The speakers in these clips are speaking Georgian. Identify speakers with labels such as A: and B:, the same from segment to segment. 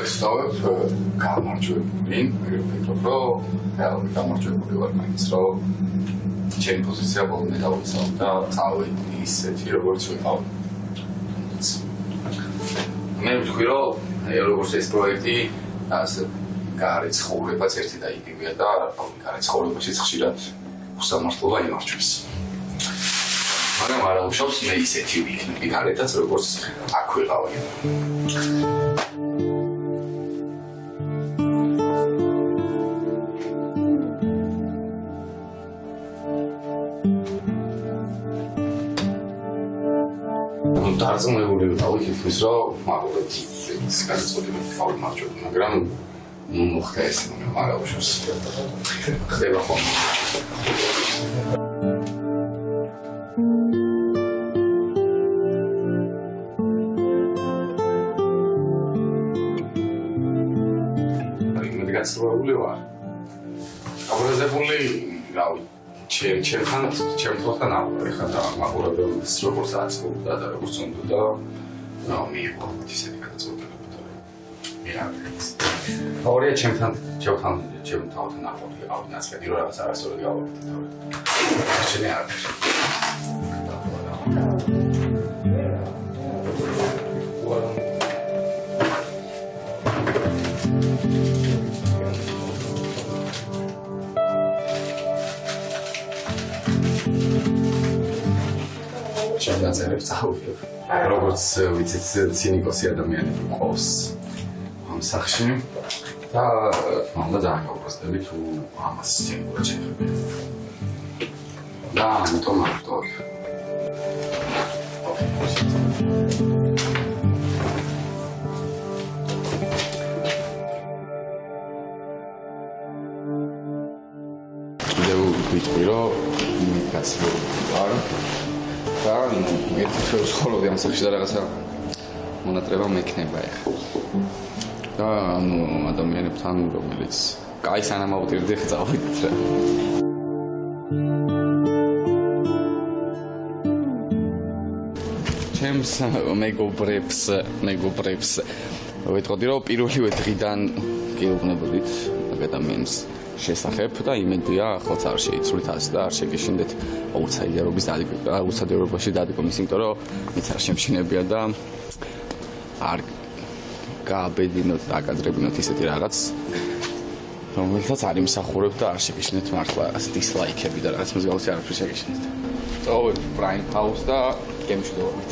A: ვსწავლებ გამარჯვებული, ვფიქრობ, რომ რეალურად გამარჯვებული ვარ, მაინც რომ ჩემი პოზიცია ბოლომდე დავიცავ და წავედი ისეთი, როგორც ვიყავ. მე ვთქვი, რომ როგორც ეს პროექტი, ასე გარე ცხოვრებაც ერთი და იგივეა და გარე ცხოვრებაშიც ხშირად უსამართლობა იმარჯვებს. მაგრამ არა უშავს მე ისეთი ვიქნები გარედაც, როგორც აქ ვიყავი. დარწმუნებული ვიყავი თითქმის, რომ მაგალითად ის განწყობილი ვიყავი მარჯვენა, მაგრამ მოხდა ეს, არა უშავს. ხდება ხოლმე. გასწავლული ვარ. აბაზებული, რავი, ჩემთან ავარ ხა და მაგურადებს როგორც აწყობდა და როგორც უნდა და მიიღო ისეთი გადაწყვეტილება და მე არ ვიცი. ორი ჩემთან ავარ ნაცვლად რომ რაღაც არასწორი გავაკეთე თავი. შენი არ ჩამაწერებს წავიდებ. როგორც ვიცით, ცინიკოსი ადამიანები ყავს ამ სახში და მანდა ძალიან გავუბრალდები თუ ამას ცინიკურად შეხებია. და ამიტომ ავტოდ. კიდევ ვიტყვი, რომ გაცილებული ვარ. და ერთი ცხოვრობდი ამ სახში და რაღაცა მონატრება მექნება ეხლა. და ადამიანებთან რომელიც კაი სანამ ავტირდი ხა წავიდეთ რა. ჩემს მეგობრებს ვიტყოდი რომ პირველივე დღიდან გეუბნებოდით ადამიანს შესახებ და იმედია ახლაც არ შეიცვლით ასე და არ შეგეშინდეთ აუცილებლობაში დადგომის, იმიტომ რომ მით არ შემშინებია და არ გააბედინოთ და აკადრებინოთ ისეთი რაღაც, რომელსაც არ იმსახურებთ და არ შეგეშინდეთ მართლა დისლაიქები და რაღაც მსგავსი არაფერი შეგეშინდეთ. წავედი პრაიმ ჰაუს და გემშვიდობებით.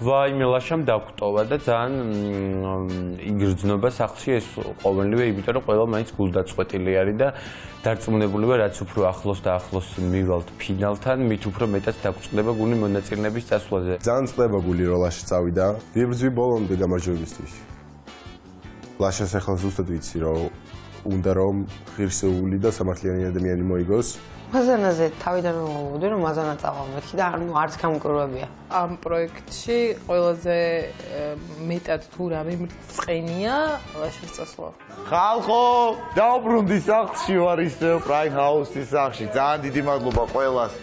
B: ვაიმე ლაშამ დაგვტოვა და ძალიან იგრძნობა სახლში ეს ყოველივე, იმიტომ რომ ყველა მაინც გულდაწყვეტილი არის და დარწმუნებული ვარ, რაც უფრო ახლოს და ახლოს მივალთ ფინალთან, მით უფრო მეტად დაგვწყდება გული მონაწილეების წასვლაზე.
C: ძალიან წყდება გული რომ ლაში წავიდა. ვიბრძვი ბოლომდე გამარჯვებისთვის. ლაშას ახლა ზუსტად ვიცი რომ უნდა რომ ღირსეული და სამართლიანი ადამიანი მოიგოს.
D: მაზანაზე თავიდან მოვუდი რომ მაზანა წავამეთქი და არც გამკურვებია.
E: ამ პროექტში ყველაზე მეტად თუ რამე მრწყენია ლაშას წასვლა.
F: ხალხო, დაუბრუნდი სახლში ვარ ისევ პრაიმ ჰაუსის სახლში. ძალიან დიდი მადლობა ყველას.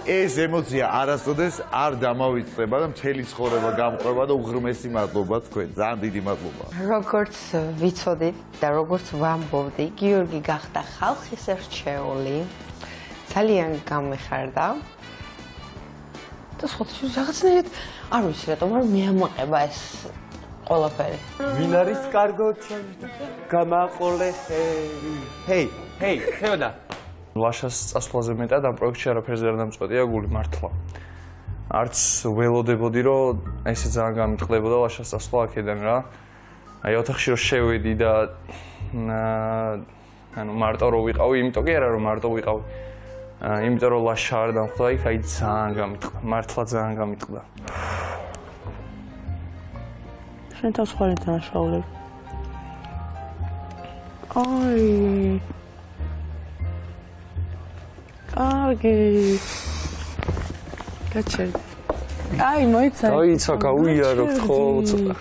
F: ეს ემოცია არასოდეს არ დამავიწყდება და მთელი ცხოვრება გამყვება და უღრმესი მადლობა თქვენ. ძალიან დიდი მადლობა.
D: როგორც ვიცოდით და როგორც ვამბობდი, გიორგი გახდა ხალხის ერჩეული. ძალიან გამეხარდა. და სხვათა რაღაცნაირად არ ვიცი რატომ არ მეამაყება ეს ყველაფერი.
B: ვინ არის კარგო ჩემი გამაყოლე ჰეი, ხეოდა. ლაშას წასვლაზე მეტად ამ პროექტში არაფერზე არ დამწყვეტია გული მართლა. არც ველოდებოდი რომ ესე ძალიან გამიტყდებოდა ლაშას წასვლა აქედან რა. აი ოთახში რომ შევედი და ანუ მარტო რო ვიყავი, იმიტომ კი არა რომ მარტო ვიყავი. იმიტომ რომ ლაშა არ დამხვდა იქ, აი ძალიან გამიტყდა, მართლა ძალიან გამიტყდა.
D: შენ თავს ხარი დანაშაულები. აი. კარგი. გაჩერდი. აი, მოიცადი.
B: დაიცა, გავიაროთ ხო ცოტა.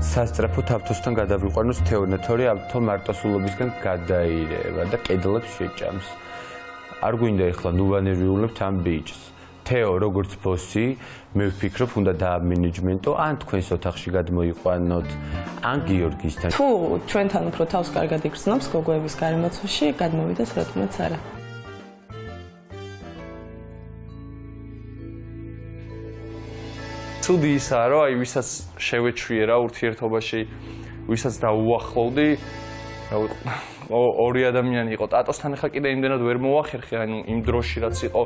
B: სასწრაფო თავთოსთან გადავიყვანოს თეონეთორი ავთო მარტოსულობისგან გადაირევა და კედლებს შეჭამს. არ გვინდა ეხლა ნუვანერიულებთ ამ ბიჭს. თეო როგორც ბოსი, მე ვფიქრობ, უნდა დაამენეჯმენტო, ან თქვენს ოთახში გადმოიყვანოთ, ან გიორგისთან.
D: თუ ჩვენთან უფრო თავს კარგად იგრძნობს გოგოების გარემოცვაში, გადმოვიდეთ რატომაც არა.
B: ცუდი ისაა, რომ აი ვისაც შევეჩვიე რა ურთიერთობაში, ვისაც დაუახლოვდი, ორი ადამიანი იყო. ტატოსთან ახლა კიდე იმდენად ვერ მოვახერხე, ანუ იმ დროში რაც იყო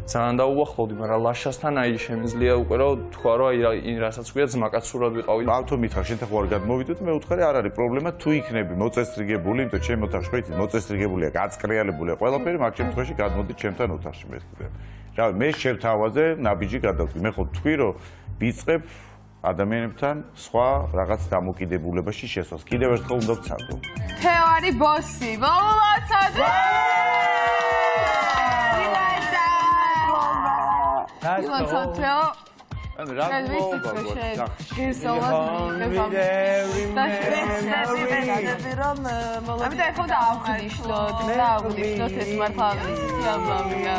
B: ძალიან დაუახლოვდი, მაგრამ ლაშასთან აი შემიძლია უკვე რომ თქვა რომ აი რასაც ქვია ძმაკაცურად ვიყავი.
F: ავთო მითხრა შენთან ხო არ გადმოვიდოდ, მე უთხარი არ არის პრობლემა, თუ იქნები მოწესრიგებული, იმიტომ ჩემ ოთახში ხო იცით მოწესრიგებულია, გაწკრიალებულია ყველაფერი, მაგ შემთხვევაში გადმოდით ჩემთან ოთახში მეთქე. რა მე შევთავაზე ნაბიჯი გადავწყვი. მე ხო თქვი რომ ვიწყებ ადამიანებთან სხვა რაღაც დამოკიდებულებაში შესვლას. კიდევ ერთხელ უნდა ვცადო.
E: თეო არის ბოსი. მოვულოცადე! მოვულოცადე!
F: ანუ რა მოვულოცადე?
E: გირსოლად ამიტომ ხო დაავღნიშნოთ ეს მართლა ისეთი ამბავია.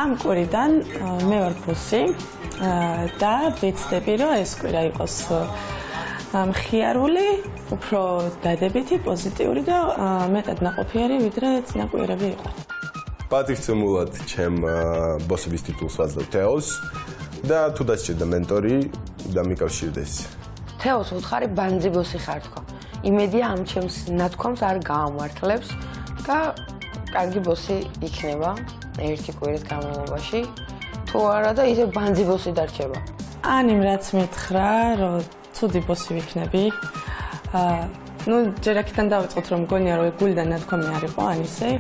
D: ამ კვირიდან მე ვარ ბოსი და ვეცდები რომ ეს კვირა იყოს მხიარული, უფრო დადებითი, პოზიტიური და მეტად ნაყოფიერი, ვიდრე წინა კვირები იყო.
C: პატივცემულად ჩემ ბოსების ტიტულს ვაძლევ თეოს და თუ დასჭირდა მენტორი და მიკავშირდეს.
D: თეოს უთხარი ბანძი ბოსი ხარ თქო. იმედია ამ ჩემს ნათქვამს არ გაამართლებს და კარგი ბოსი იქნება ერთი კვირის განმავლობაში. თუ არა და ისე ბანძი ბოსი დარჩება. ან იმ რაც მითხრა, რომ ცუდი ბოსი ვიქნები. ნუ ჯერ აქედან დავიწყოთ რომ მგონია რომ გულიდან ნათქვამი არ იყო ან ისე.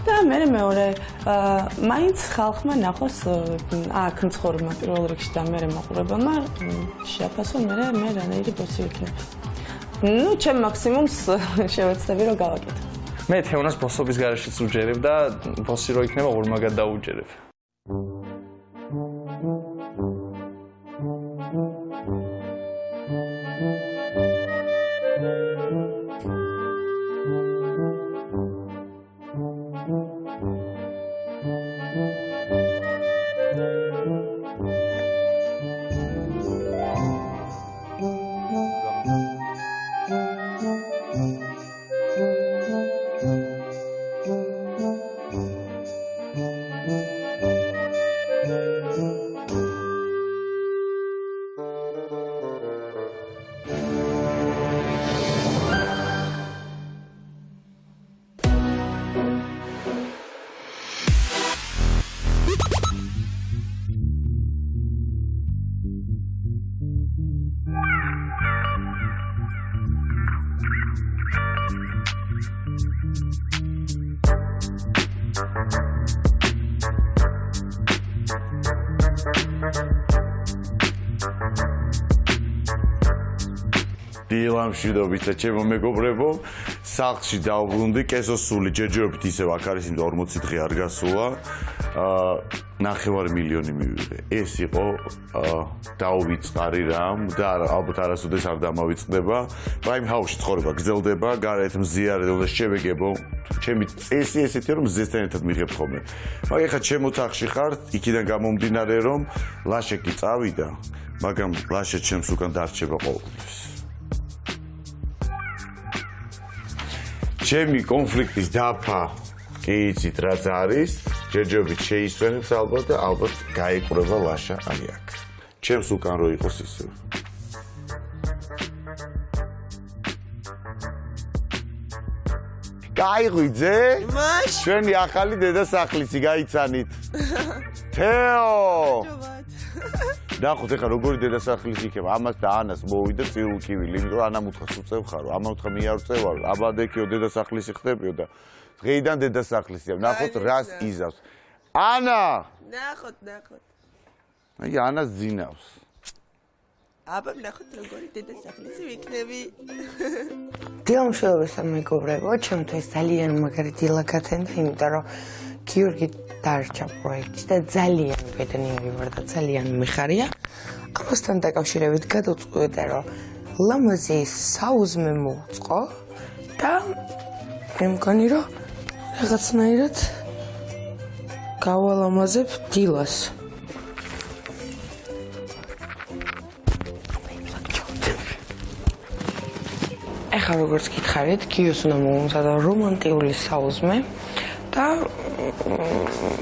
D: და მე მეორე მაინც ხალხმა ნახოს აქ მცხოვრებმა პირველ რიგში და მე მაყურებელმა შეაფასონ მე რანაირი ბოსი ვიქნები. ნუ ჩემ მაქსიმუმს შევეცდები რომ გავაკეთო.
B: მე თეონას ბოსობის გარეშეც უჯერებ და ბოსი რო იქნება ორმაგად დაუჯერებ. დილამშვიდობით და ჩემო მეგობრებო, სახლში დავბრუნდი, კესოსული ჯერჯერობით ისევ აქ არის, იმიტომ 40 დღე არ გასულა. 9 მილიონი მივიღე. ეს იყო დაუვიწყარი რამ და ალბათ არასოდეს არ დამავიწყდება. პრაიმ ჰაუსში ცხოვრება გრძელდება, გარეთ მზიარეთ, უნდა შევეგებო. ჩემი წესი ესეთია, რომ მზესთან ერთად მიღებ ხოლმე. მაგრამ ეხლა ჩემ ოთახში ხარ, იქიდან გამომდინარე, რომ ლაშეკი წავიდა, მაგრამ ლაშე ჩემს უკან დარჩება ყოველთვის. ჩემი კონფლიქტის დაფა კი იცით რაც არის, ჯერჯერობით შეისვენებს ალბათ და ალბათ გაეკურება ლაშა აი აქ. ჩემს უკან რო იყოს ისე. გაიღვიძე?
G: მაშ.
F: ჩვენი ახალი დედასახლისი გაიცანით. თეო! ნახოთ ეხლა როგორი დედასახლისი იქნება. ამას და ანას მოვიდა წილკივილი, იმიტომ რომ ანამ უთხრა უწევ ხარო. ამან უთხრა მე არ ვწევარო. აბადეკიო დედასახლისი ხდებიო და დღეიდან დედასახლისია. ნახოთ რას იზავს. ანა!
G: ნახოთ.
F: აი ანას ძინავს.
G: აბა ნახოთ როგორი დედასახლისი ვიქნები.
D: დილამშვიდობასთან მეგობრებო, ჩემთვის ძალიან მაგარი დილა გათენდა, იმიტომ რომ გიორგი დარჩა პროექტში და ძალიან ბედნიერი ვარ და ძალიან მიხარია. ამასთან დაკავშირებით გადავწყვიტე, რომ ლამაზის საუზმე მოვწყო და მე მგონი, რომ რაღაცნაირად გავალამაზებ დილას. ეხლა როგორც გითხარით, გიოს უნდა მომზადო რომანტიკული საუზმე და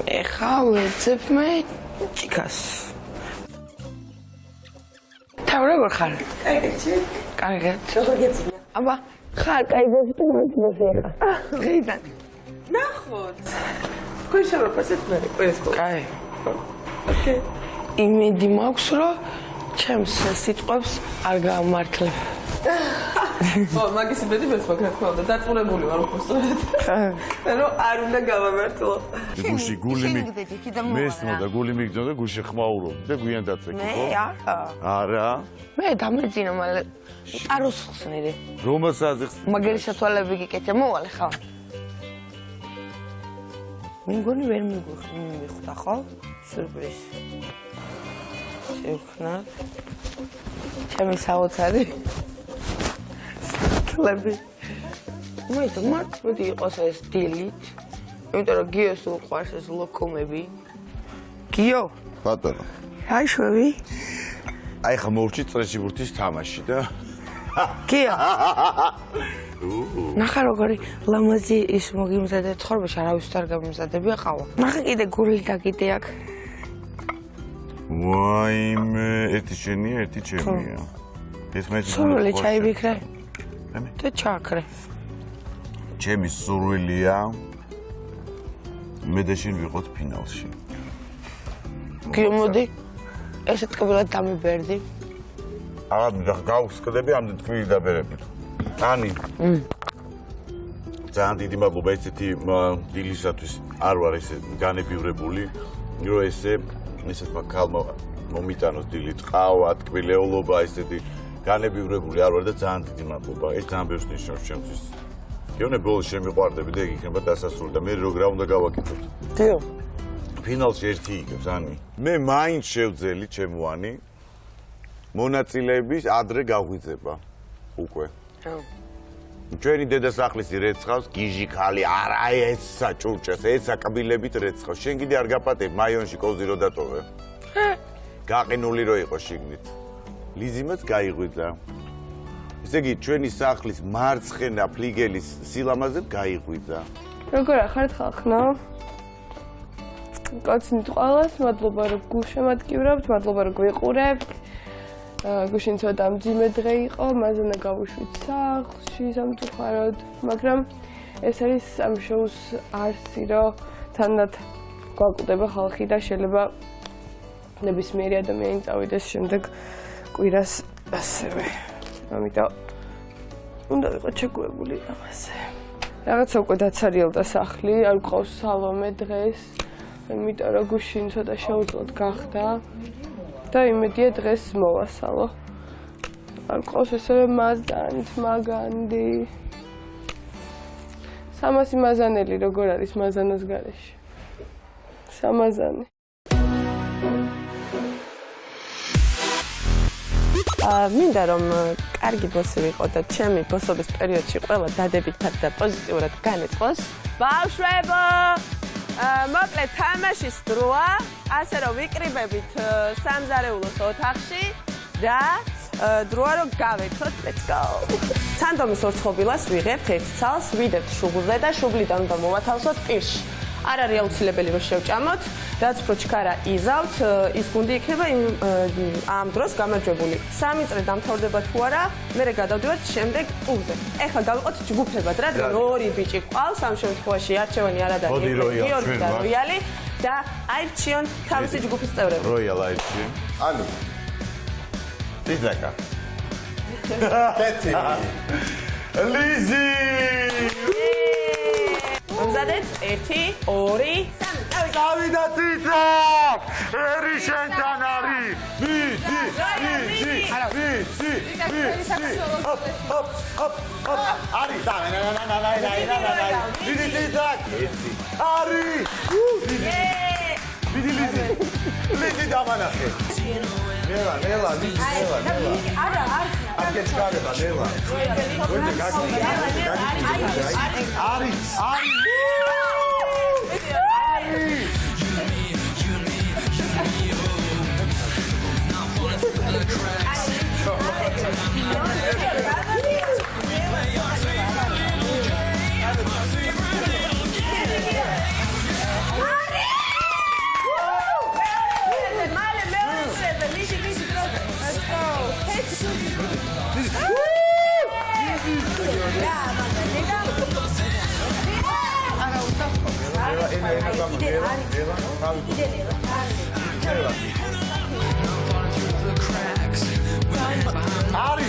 D: ეხლა ვეძებ მე ჭიქას. თავ როგორ ხარ? კარგად. როგორ გეცია? აბა, ხარ კაიბოში თუ მაგბოში ეხლა? დღეიდან.
G: ნახოთ. თქვენ შემოფასეთ მე ყვეს ხო?
D: კაი.
G: ოკეი.
D: იმედი მაქვს, რომ ჩემს სიტყვებს არ გაამართლებ.
G: ო, მაგის იმედი მეც მაქვს, რა თქმა უნდა, დაწურებული ვარ უბრალოდ. ანუ არ უნდა გავამართლო.
F: გუში გულიმი მესმო და გულიმი გძონდა გუში ხმაურო და გვიან დაწეკი ხო?
D: მე არა.
F: არა?
D: მე დამეძინა მალე ტაროს ხსნიდი.
F: რომას აზიხს?
D: მაგარი სათვალები გიკეთე, მოვალე ხა. მე მგონი ვერ მიხვდა ხო? სურპრიზი. შევქნათ. ჩემი საოცარი ლები. მოდი იყოს ეს დილით. იმიტომ რომ გიოს უყვარს ეს ლოქომები. გიო?
F: ბატონო.
D: აი შვები?
F: აი ხა მოვჭი წრეში ბურთის თამაში და
D: გიო. ნახა როგორი ლამაზი ის მოგიმზადე ცხოვრებაში არავის არ გამიმზადებია ყავა. ნახა კიდე გული და კიდე აქ.
F: ვაიმე, ერთი შენია, ერთი ჩემია. ეს მე
D: სურვილი ჩაიბიქრე. და ჩაქრე.
F: ჩემი სურვილია მე და შენ ვიყოთ ფინალში.
D: გიო მოდი. ესეთ კბილად დამიბერდი.
F: აღარ გავსკდები ამდენ თქვენი დაბერებით. ანი. ძალიან დიდი მადლობა ესეთი დილისათვის არ ვარ ესე განებივრებული, რომ ესეთმა ქალმა მომიტანოს დილით ყავა, ტკბილეულობა, ესეთი განებივრებული არ ვარ და ძალიან დიდი მადლობა. ეს ძალიან ბევრს ნიშნავს ჩემთვის. გიონე ბოლოს შემიყვარდები და ეგ იქნება დასასრული და მე როგორ რა უნდა გავაკეთოთ.
D: გიო.
F: ფინალში ერთი იგებს ანი. მე მაინც შევძელი ჩემوانი მონაწილეების ადრე გაღვიძება უკვე. ჩვენი დედასახლისი რეცხავს გიჟი ხალი არა ესა ჭურჭას ესა კბილებით რეცხავს შენ კიდე არ გაპატებ მაიონში კოზი რო დატოვე გაყინული რო იყო შიგნით ლიზიმაც გაიღვიძა ესე იგი ჩვენი სახლის მარცხენა ფლიგელის სილამაზე გაიღვიძა
E: როგორ ახართ ხალხნო კაცნით ყველას მადლობა რომ გუშემატკივრებთ მადლობა რომ გვიყურებთ გუშინ ცოტა მძიმე დღე იყო, მაზანა გავუშვით სახლში სამწუხაროდ, მაგრამ ეს არის ამ შოუს არსი, რომ თანდათ გვაკვდება ხალხი და შეიძლება ნებისმიერი ადამიანი წავიდეს შემდეგ კვირას ასევე. ამიტომ უნდა ვიყოთ შეგუებული ამაზე. რაღაცა უკვე დაცარიელდა სახლი, არ გვყავს სალომე დღეს, იმიტომ რომ გუშინ ცოტა შეუძლოდ გახდა. და იმედია დღეს მოვასალო. არ ყავს ესევე მაზანი, მაგანდი. სამასი მაზანელი როგორ არის მაზანას გარეშე? სამაზანი. მინდა რომ კარგი ბოსი ვიყო და ჩემი ბოსობის პერიოდში ყველა დადებითად და პოზიტიურად განეწყოს. ბავშვებო! მოკლედ თამაშის დროა, ასე რომ ვიკრიბებით სამზარეულოს ოთახში და დროა რომ გავერთოთ, let's go. სანდომის ორცხობილას ვიღებთ ერთ ცალს, ვიდებთ შუბლზე და შუბლიდან უნდა მოვათავსოთ პირში. არ არის აუცილებელი რომ შევჭამოთ, რაც უფრო ჩქარა იზავთ, ის გუნდი იქნება ამ დროს გამარჯვებული. 3 წრე დამთავრდება თუ არა, მერე გადავდივართ შემდეგ ტურზე. ეხლა გავიყოთ ჯგუფებად, რადგან 2 ბიჭი ყავს, ამ შემთხვევაში არჩევანი არ არის გიორგი და როიალი და აირჩიონ თავისი ჯგუფის წევრები.
F: როიალ აირჩიონ. ანუ დიზაკა. კეთი. ლიზი! მომზადეთ 1 2 3 დავიდა ციცაკ ერი შენთან არის ვიძი Ari,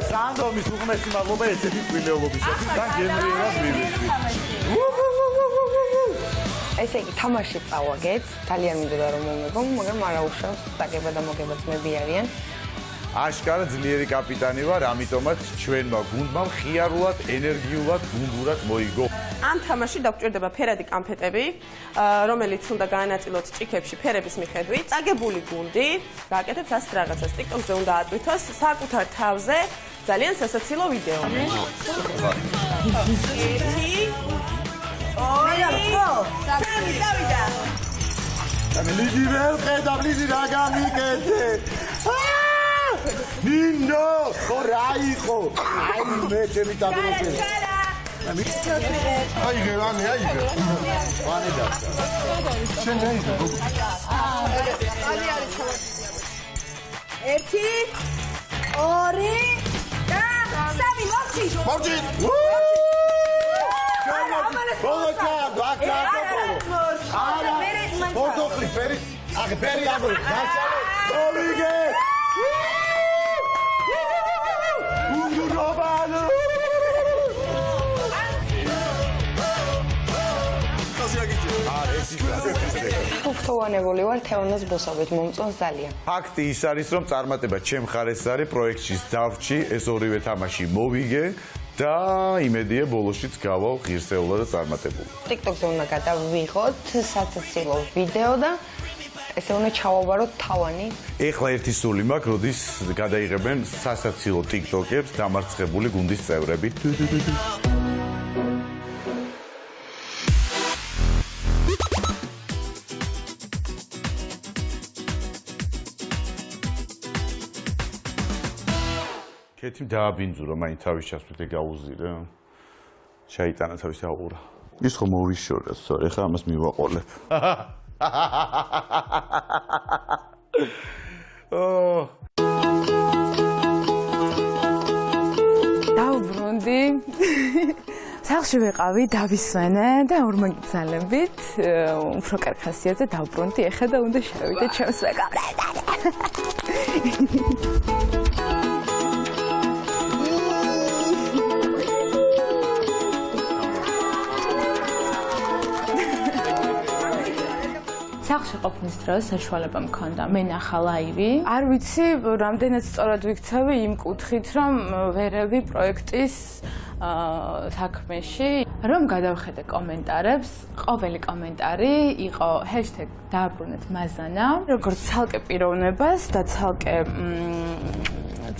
F: სანდრომის უღმესი მადლობა ესეთი კვილეობისათვის და გენრიელად მივიღეთ.
D: ესე იგი, თამაში წავაგეთ, ძალიან მინდოდა რომ მომეგო, მაგრამ არა უშავს, დაგება და მოგება ძმები არიან.
F: აშკარა ძლიერი კაპიტანი ვარ, ამიტომაც ჩვენმა გუნდმა მხიარულად, ენერგიულად, გუნდურად მოიგო.
E: ამ თამაში დაგვჭირდება ფერადი კამფეტები, რომელიც უნდა გაანაწილოთ ჭიქებში ფერების მიხედვით. წაგებული გუნდი გააკეთებს ასეთ რაღაცას, TikTok-ზე უნდა ატვირთოს საკუთარ თავზე ძალიან სასაცილო ვიდეო.
F: Lizi ver qeda, Lizi რა გამიკეთე. ნინო, ხორაიხო. აი მე ჩემი დაბლოკე. აი გერანი, აი გერ. ვანი და. შენ დაიძა.
H: ერთი, ორი და სამი მოხი.
F: მოხი. ბოლოჩა, ბაკა. არა, ფოტოხლი, ფერი. აღი ფერი აგური. გასწავლე. მოვიგე. უნდურობანო.
D: უფრთხილოვანებული ვარ თეონას ბოსავით, მომწონს ძალიან.
F: ფაქტი ის არის, რომ წარმატება ჩემ მხარეს არის პროექტში დავჭი, ეს ორივე თამაში მოვიგე და იმედია ბოლოშიც გავალ ღირსეულად და წარმატებული.
D: TikTok-ზე უნდა გადავიღოთ სასაცილო ვიდეო და ესე უნდა ჩავაბაროთ თავანი.
F: ეხლა ერთი სული მაქვს, როდის გადაიღებენ სასაცილო TikTok-ებს დამარცხებული გუნდის წევრები. კეთიმ დააბინძურა, მაინც თავის ჩასვლით გაუზირე. შეიტანა თავის აურა. ის ხომ მოვიშორე, სწორ, ეხლა ამას მივაყოლებ.
I: დავბრუნდი. სახლში ვიყავი, დავისვენე და ორმოგიცალებით, უფრო კარგ ხასიათზე დავბრუნდი, ეხლა და უნდა შევიდე ჩემს მეგობრებთან. სახლში ყოფნის დროს საშუალება მქონდა მე ნახა ლაივი. არ ვიცი, რამდენად სწორად ვიქცევი იმ კუთხით, რომ ვერევი პროექტის საქმეში, რომ გადავხედე კომენტარებს. ყოველი კომენტარი იყო #დააბრუნეთ მაზანა. როგორც ცალკე პიროვნებას და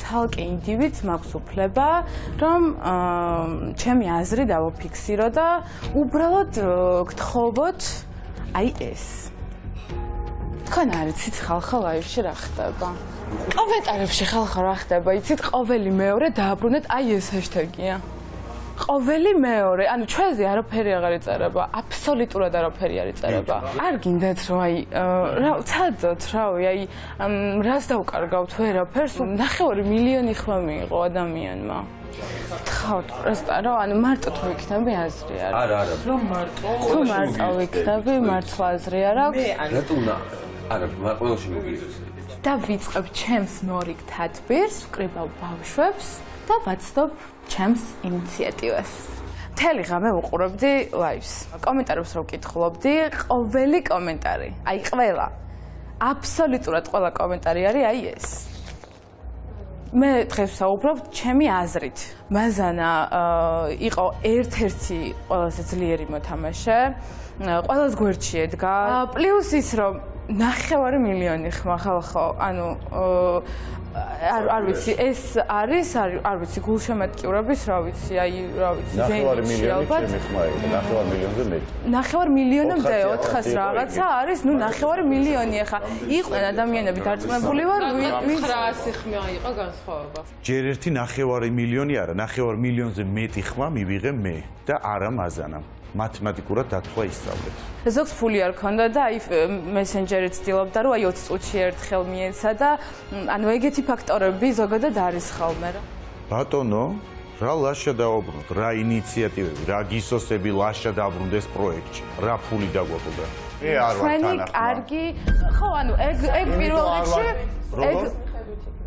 I: ცალკე ინდივიდს მაქვს უფლება, რომ ჩემი აზრი დავაფიქსირო და უბრალოდ გთხოვოთ აი ეს. თქვენ არ იცით ხალხო ლაივში რა ხდება? კომენტარებში ხალხო რა ხდება? იცით, ყოველი მეორე დააბრუნეთ აი ეს ჰეშტეგია. ყოველი მეორე, ანუ ჩვენზე არაფერი აღარ იწერება, აბსოლუტურად არაფერი არ იწერება. არ გინდათ რომ აი რა ვცადოთ, რავი, აი რას დავკარგავთ ვერაფერს, 9 მილიონი ხმა მიიღო ადამიანმა. თხავთ პროსტა რომ ანუ მარტო თუ ვიქნები აზრი არ.
J: არა.
I: რომ მარტო. თუ მარტო ვიქნები, მართლა აზრი არ აქვს.
J: რატო უნდა? არა, ყველაში მოგიწევს.
I: და ვიწყებ ჩემს მორიგ თათბირს, ვკრიბავ ბავშვებს და ვაცდობ ჩემს ინიციატივას. მთელი ღამე ვუყურებდი ლაივს. კომენტარებს რო ვკითხულობდი, ყოველი კომენტარი, აი ყველა აბსოლუტურად ყველა კომენტარი არის აი ეს. მე დღეს ვსაუბრობ ჩემი აზრით. მაზანა იყო ერთ-ერთი ყველაზე ძლიერი მოთამაშე. ყველას გვერდში ედგა. პლუს ის რომ 9,5 ხმა ხალხო, ანუ არ ვიცი, ეს არის, არ ვიცი, გულშემატკივრების, რა ვიცი, აი, რა ვიცი, ზეიმში ალბათ.
F: 9,500,000-ზე მეტი.
I: 9,500,000-მდე 400 რაღაცა არის, ნუ 9,500,000 ახლა. იყვნენ ადამიანები დარწმუნებული ვარ, ვინც
G: 900 ხმა იყო განსხვავება.
F: ჯერ ერთი 9,500,000 არა, 9,500,000-ზე მეტი ხმა მივიღე მე და არა მაზანამ. მათემატიკურად დათვლა ისწავლეთ.
I: ზოგს ფული არ ქონდა და აი მესენჯერით ცდილობდა რომ აი 20 წუთში ერთხელ მიეცა და ანუ ეგეთი ფაქტორები ზოგადად არის ხოლმე რა.
F: ბატონო, რა ლაშა დაუბრუნდ, რა ინიციატივები, რა გისოსები ლაშა დაუბრუნდეს პროექტში, რა ფული დაგვაყუდა. მე არ ვარ
I: ჩვენი კარგი, ხო, ანუ ეგ პირველ რიგში ეგ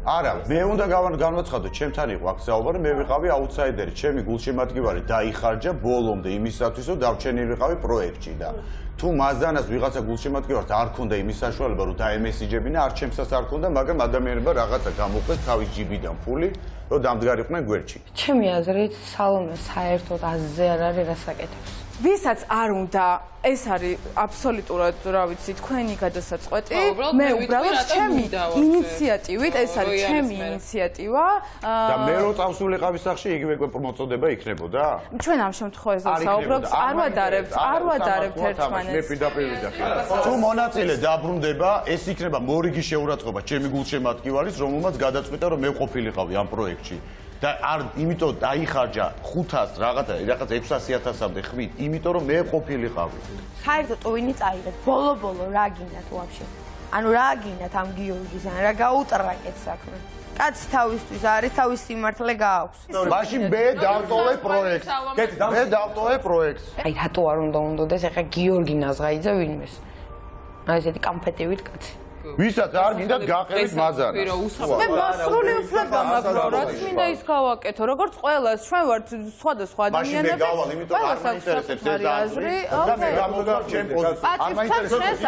F: არა, მე უნდა განვაცხადო, ჩემთან იყო აქ საუბარი, მე ვიყავი აუთსაიდერი, ჩემი გულშემატკივარი დაიხარჯა ბოლომდე იმისათვის, რომ დავჩენილიყავი პროექტში და თუ მაზანას ვიღაცა გულშემატკივარს არ ქონდა იმის საშუალება, რომ დაემესიჯებინა, არ ჩემსაც არ ქონდა, მაგრამ ადამიანებმა რაღაცა გამოყვეს თავის ჯიბიდან ფული, რომ დამდგარიყვნენ გვერდში.
D: ჩემი აზრით, სალომე საერთოდ აზზე არ არის რასაკეთებს.
I: ვისაც არ უნდა, ეს არის აბსოლუტურად, რა ვიცი, თქვენი გადასაწყვეტი. მე უბრალოდ ჩემი ინიციატივით, ეს არის ჩემი ინიციატივა.
F: და მე რო წავსულიყავი სახში, იგივე მოწოდება იქნებოდა?
I: ჩვენ ამ შემთხვევაში ვსაუბრობთ, არ ვადარებთ ერთმანეთს.
F: მე პირდაპირ ვიდახე. თუ მონაწილე დაბრუნდება, ეს იქნება მორიგი შეურაცხყოფა ჩემი გულშემატკივარის, რომელმაც გადაწყვიტა, რომ მე ყოფილიყავი ამ პროექტში. და არ იმიტომ დაიხარჯა 500 რაღაცა 600,000-მდე ხმით, იმიტომ რომ მე ყოფილიყავი.
D: საერთოდ ტოვინი წაიღეთ. ბოლო რა გინდათ ვაფშე? ანუ რა გინდათ ამ გიორგისთან? რა გაუტრაკეთ საქმე? კაცი თავისთვის არის, თავის სიმართლე გააქვს.
F: მაშინ მე დავტოვე პროექტს. მე დავტოვე პროექტს.
D: აი რატო არ უნდა უნდოდეს ახლა გიორგი ნაზღაიძე ვინმეს? აი ესეთი კამფეტივით კაცი.
F: ვისაც არ გინდათ გაყევით მაზანას.
I: მე მასრული უფლება მაქვს, რაც მინდა ის გავაკეთო. როგორც ყველას, ჩვენ ვართ სხვადასხვა ადამიანები.
F: მაშინ მე გავალ, იმიტომ რომ არ მაინტერესებს ეს აზრი. და მე გამოვიდა ჩემ პოზიციაზე. არ
I: მაინტერესებს
F: ეს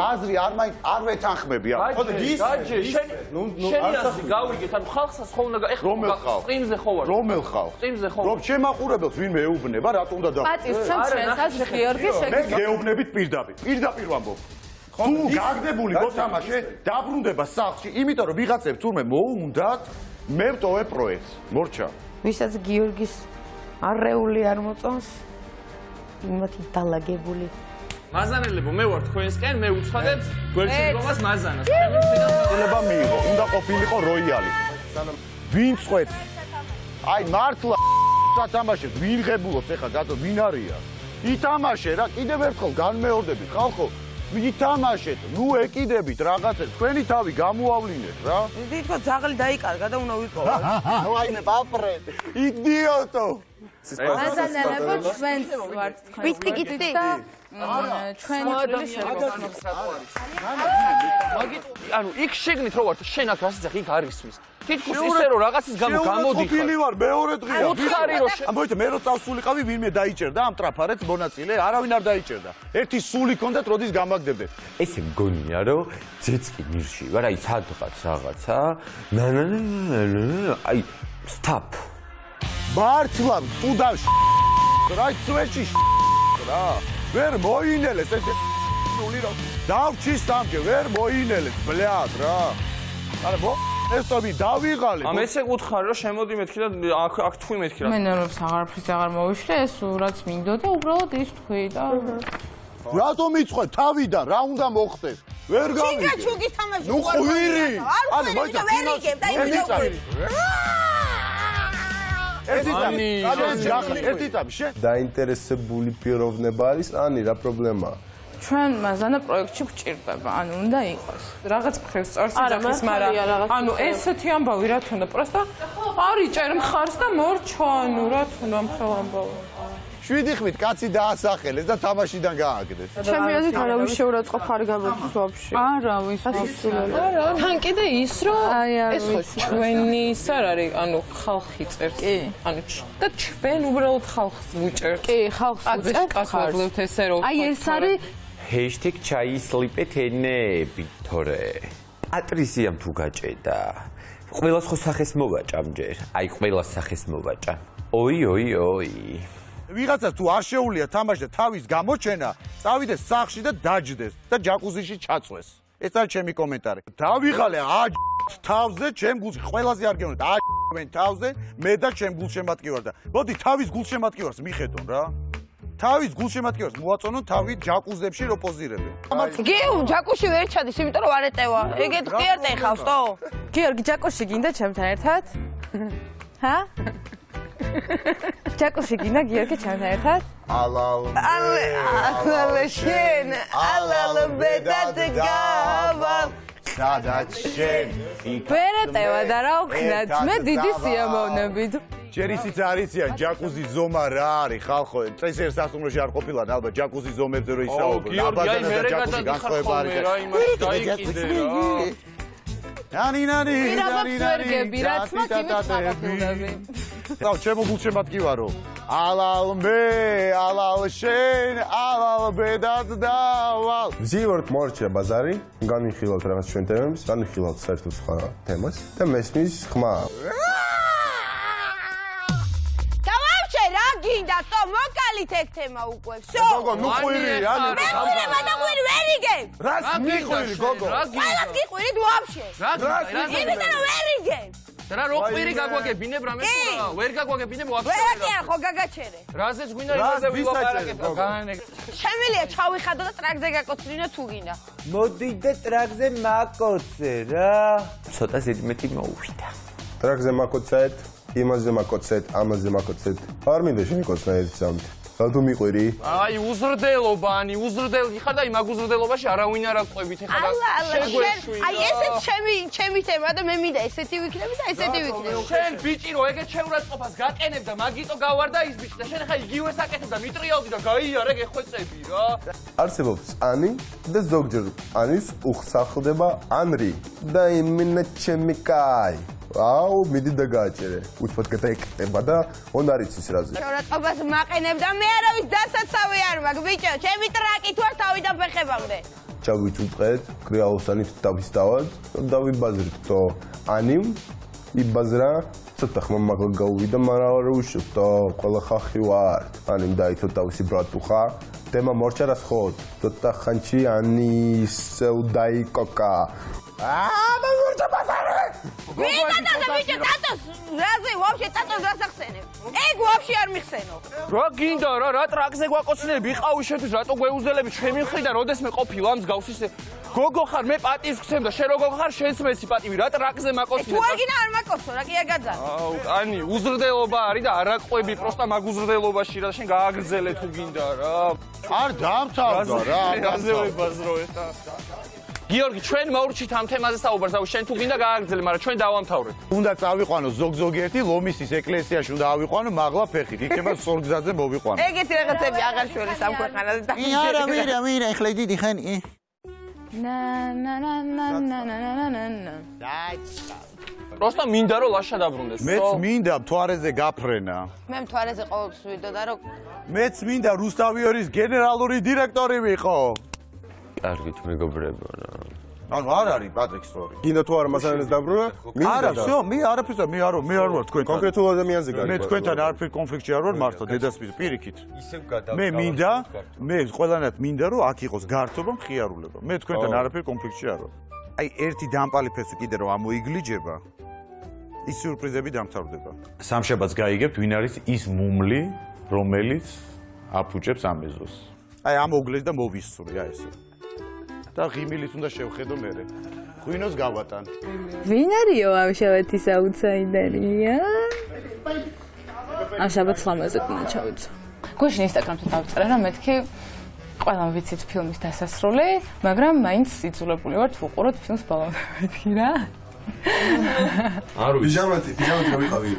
F: აზრი არ ვეთანხმები ამ.
J: ხო და ის შენი აზრი გავიგეთ, ანუ ხალხსაც ხო უნდა ეხლა სტრიმზე ხო ვარ.
F: რომელ ხალხს?
J: სტრიმზე ხო.
F: რომ შემაყურებელს ვინმე ეუბნება, რატო უნდა და
I: პატივცემს შენს აზრი გიორგი შეგიძლია.
F: მე გეუბნებით პირდაპირ ვამბობ. თუ გაგდებული მოთამაშე დაბრუნდება სახლში, იმიტომ რომ ვიღაცებს თურმე მოუნდათ, მე ვტოვე პროექტს. მორჩა.
D: ვისაც გიორგის არეული არ მოწონს, იმათი დალაგებული.
B: მაზანელებო, მე ვარ თქვენსკენ, მე უცხადებ გვერდში დგომას მაზანას.
F: შეიძლება მიიღო, უნდა ყოფილიყო როიალი. ვინ წვეთ? აი მართლა თამაშებს, ვინ ღებულობს ეხლა გატო, ვინ არია? ითამაშე რა, კიდევ ერთხელ განმეორდები, ხალხო. ვითამაშეთ, ნუ ეკიდებით რაღაცებს, თქვენი თავი გამოავლინეთ რა.
E: თვითონ ძაღლი დაიკარგა და უნდა ვიპოვოთ.
F: ვაიმე ბაფრედ. იდიოტო.
I: მაზანელებო ჩვენს ვართ თქვენ.
D: ვისტიკიცდი?
I: ჩვენი წვლილი შეგოხსნობს.
B: მაგით, ანუ იქ შეგნით რო ვართ, შენ აქ რასაც იქ არ ისმის. თითქოს ისე რომ რაღაცის გამო გამოდიხარ.
F: ყოფილი ვარ მეორე დღეა.
B: უთხარი რომ
F: ამბობთ მე რო წავსულიყავი ვინმე დაიჭერდა ამ ტრაფარეთს მონაწილე, არავინ არ დაიჭერდა. ერთი სული ქონდათ როდის გამაგდებდეთ.
J: ესე მგონია რომ ძეცკი ნირში ვარ, აი სადღაც რაღაცა. აი სტაპ.
F: მართლა ტუდავში. რა იცვეში რა. ვერ მოინელეს ეს ნული რომ დავჩი სამჯერ ვერ მოინელეს ბლად რა. არა მო ესტობი დავიღალე.
B: ამ ესე უთხარი რომ შემოდი მეთქი და აქ თქვი მეთქი რა.
I: მე ნერვებს აღარაფრის აღარ მოვიშლე, ეს რაც მინდოდა, უბრალოდ ის თქვი და
F: რატომ იწყვე თავიდან რა უნდა მოხდეს? ვერ გავიგე.
E: ჩინგაჩუგის თამაში.
F: ნუ ხვირი.
E: ანუ მოიცა ვერ იგებ და
F: ერთი წამი შენ
C: დაინტერესებული პიროვნება არის, ანი რა პრობლემაა?
I: ჩვენ მაზანა პროექტში გვჭირდება, ანუ უნდა იყოს. რაღაც მხრივ სწორს იძახის, მაგრამ ანუ ესეთი ამბავი რა თქმა უნდა, პროსტა არ იჭერ მხარს და მორჩა, ანუ რა თქმა უნდა მხრივ ამბავი.
F: 7 ხმით კაცი დაასახელეს და თამაშიდან გააგდეს.
E: ჩემი აზრით არავის შეურაცხყოფ არ გამოდის ვაფშე.
I: არავის
E: არა.
G: თან კიდე ის რომ ეს ხო ჩვენი ის არ არის, ანუ ხალხი წერს. ანუ და ჩვენ უბრალოდ ხალხს ვუჭერთ.
I: კი, ხალხს
G: ვუჭერთ. აი ეს არის
K: #ჩაისლიპეთენები თორე პატრიზიამ თუ გაჭედა ყველას ხო სახეს მოვაჭამ ჯერ აი ყველას სახეს მოვაჭამ ოი
F: ვიღაცას თუ არ შეუძლია თამაში და თავის გამოჩენა წავიდეს სახლში და დაჯდეს და ჯაკუზიში ჩაწვეს ეს არის ჩემი კომენტარი დავიღალე თავზე ჩემ გულში ყველაზე არ გეუბნეთ მენ თავზე მე და ჩემ გულშემატკივარ და მოდი თავის გულშემატკივარს მიხედონ რა თავის გულშემატკივარს მოაწონონ თავი ჯაკუზებში რო პოზირებენ
D: იგი ჯაკუში ვერ ჩადის იმიტომ რომ არ ეტევა ეგეთ კი არ ტეხავს თო
I: გიორგი ჯაკუში გინდა ჩემთან ერთად ჰა ჯაკუში გინდა გიორგი ჩემთან ერთად
F: ალალ
D: შენ ალალ ბედადგავალ
F: სადაც შენ
I: ვერ ეტევა და რა ვქნათ მე დიდი სიამოვნებით
F: ჯერ ისიც არიციან ჯაკუზი ზომა რა არის ხალხო წესერ სასტუმროში არ ყოფილან ალბათ ჯაკუზი ზომებზე რო ისაუბრონ
J: გიორგი აი მე გადადიხარ ხოლმე რა იმას დაიკიდე რა
F: ნანი
I: ვერგები რაც მათ იმით მაყოფილდები
F: და ჩემო გულშემატკივარო ალალ მე ალალ შენ ალალ ბედად დავალ
C: ვზივართ მორჩა ბაზარი განვიხილავთ რაღაც ჩვენ თემებს განვიხილავთ საერთოდ სხვა თემას და მესმის ხმა
D: გინდა თო მოკალით ეგ თემა უკვე всё
C: გოგო ნუ ყვირი ანუ
D: მე ყვირება და ყვირი ვერ იგებ
C: რას მიყვირი გოგო
D: ყველას გიყვირით ვაფშე იმიტომ რომ ვერ იგებ
J: რა რო ყვირი გაგვაგებინებ რამე თუ რა ვერ გაგვაგებინებ ვაფშე
D: ვერ აკია ხო გაგაჩერე
J: რაზეც გვინდა იმაზე ვილაპარაკებ
D: შემიძლია ჩავიხადო და ტრაქზე გაკოცრინო თუ გინდა
L: მოდი და ტრაქზე მაკოცე რა
K: ცოტა ზედმეტი მოუვიდა
C: ტრაქზე მაკოცეთ იმაზე მაკოცეთ ამაზე მაკოცეთ არ მინდა შევიკოცნა ერთი სამით რატომ მიყვირი
J: აი უზრდელობა უზრდელი ხარ და იმ აგუზრდელობაში არავინ არ აყვებით ეხლა
D: შეგვეშვი აი ესეც ჩემი თემა და მე მინდა ესეთი ვიქნები და ესეთი ვიქნები
J: შენ ბიჭი რო ეგეთ შეურაცხყოფას გაკენებ და მაგიტო გავარდა ის ბიჭი და შენ ხა იგივეს აკეთებ და მიტრიალდი და გაიარე გეხვეწები რა
C: არსებობს ანი და ზოგჯერ ანის უხსახლდება ანრი და იმინა ჩემი კაი აუ მიდი და გააჭერე უცბად გადაეკრება და ონ არ იცის რაზე
D: შეურაცხყოფას მაყენებ და მე არავის დასაცავი არ მაქვს ბიჭო ჩემი ტრაკი თუ არ თავიდან ფეხებამდე
C: ჩავიწუწყეთ კრეაოსანით დავისდავად და დავიბაზრით თო ანიმ იბაზრა ცოტა ხმა მაგალ გაუვიდა მაგრამ არ უშევთო ყველა ხალხი ვარ ანიმ დაიცო თავისი ბრატუხა თემა მორჩა რას ხოთ ცოტა ხანჩი ანის დაიკოკა მოგურდა ბაზარი
D: ვიდა და ბიჭო ტატოს რაზე ვაფშე ტატოს გასახსენებ ეგ ვაფშე არ მიხსენო
J: რა გინდა რა ტრაქზე გვაკოცნები იყავი შეთვის რატო გვეუზდელები ჩემი მხრიდან როდესმე ყოფილ ამ მსგავს ისე გოგო ხარ მე პატივს გცემ და შენ როგორ ხარ შენც მეცი პატივი რა ტრაქზე მაკოცნებ
D: თუ არ გინდა არ მაკოცო რა კი აგაძა
J: აუ კანი უზრდელობა არის და არ აყვები პროსტა მაგ უზრდელობაში რა შენ გააგრძელე თუ გინდა რა
F: არ დამთავრდა რა
J: რაზე ვებაზრო ეხა გიორგი ჩვენ მოურჩით ამ თემაზე საუბარს აუ შენ თუ გინდა გააგრძელე მაგრამ ჩვენ დავამთავრეთ
F: უნდა წავიყვანო ზოგ-ზოგიერთი ლომისის ეკლესიაში უნდა ავიყვანო მაღლა ფეხით იქნება სორგზადზე მოვიყვანო
D: ეგეთი რაღაცები აღარ შველის ამ ქვეყანაზე და
F: მირა ეხლა დიდი ხენი
J: პროსტა მინდა რომ ლაშა დაბრუნდეს
F: მეც მინდა მთვარეზე გაფრენა
D: მე მთვარეზე ყოველთვის ვიდოდა რომ
F: მეც მინდა რუსთავიორის გენერალური დირექტორი ვიყო
K: კარგით მეგობრებო რა
F: ანუ არ არის პატრიკ სწორი
C: გინდა თუ არ მასალას დაბრუნა
F: არა всё მე არაფერს მე არ ვარ თქვენთან
C: კონკრეტულ ადამიანზე გარი
F: მე თქვენთან არაფერ კონფლიქტში არ ვარ მართლა დედასპირ პირიქით მე მინდა მე ყველანაირად მინდა რომ აქ იყოს გართობა მხიარულება მე თქვენთან არაფერ კონფლიქტში არ ვარ აი ერთი დამპალი ფესვი კიდე რომ ამოიგლიჯება ის სიურპრიზები დამთავრდება სამშაბათს გაიგებთ ვინ არის ის მუმლი რომელიც აფუჭებს ამ ეზოს აი ამოგლეს და მოვისწრე აი ესე და ღიმილით უნდა შევხედო მე ღვინოს გავატან
I: ვინ არისო ამ შაბათის აუთსაიდერია ამ შაბათს ლამაზად უნდა ჩავიცო გუშინ ინსტაგრამზე დავწერე რომ მეთქი ყველამ ვიცით ფილმის დასასრული მაგრამ მაინც იძულებული ვართ ვუყუროთ ფილმს ბოლომდე მეთქი რა
C: არ ვიცი პიჟამათი რა ვიყავი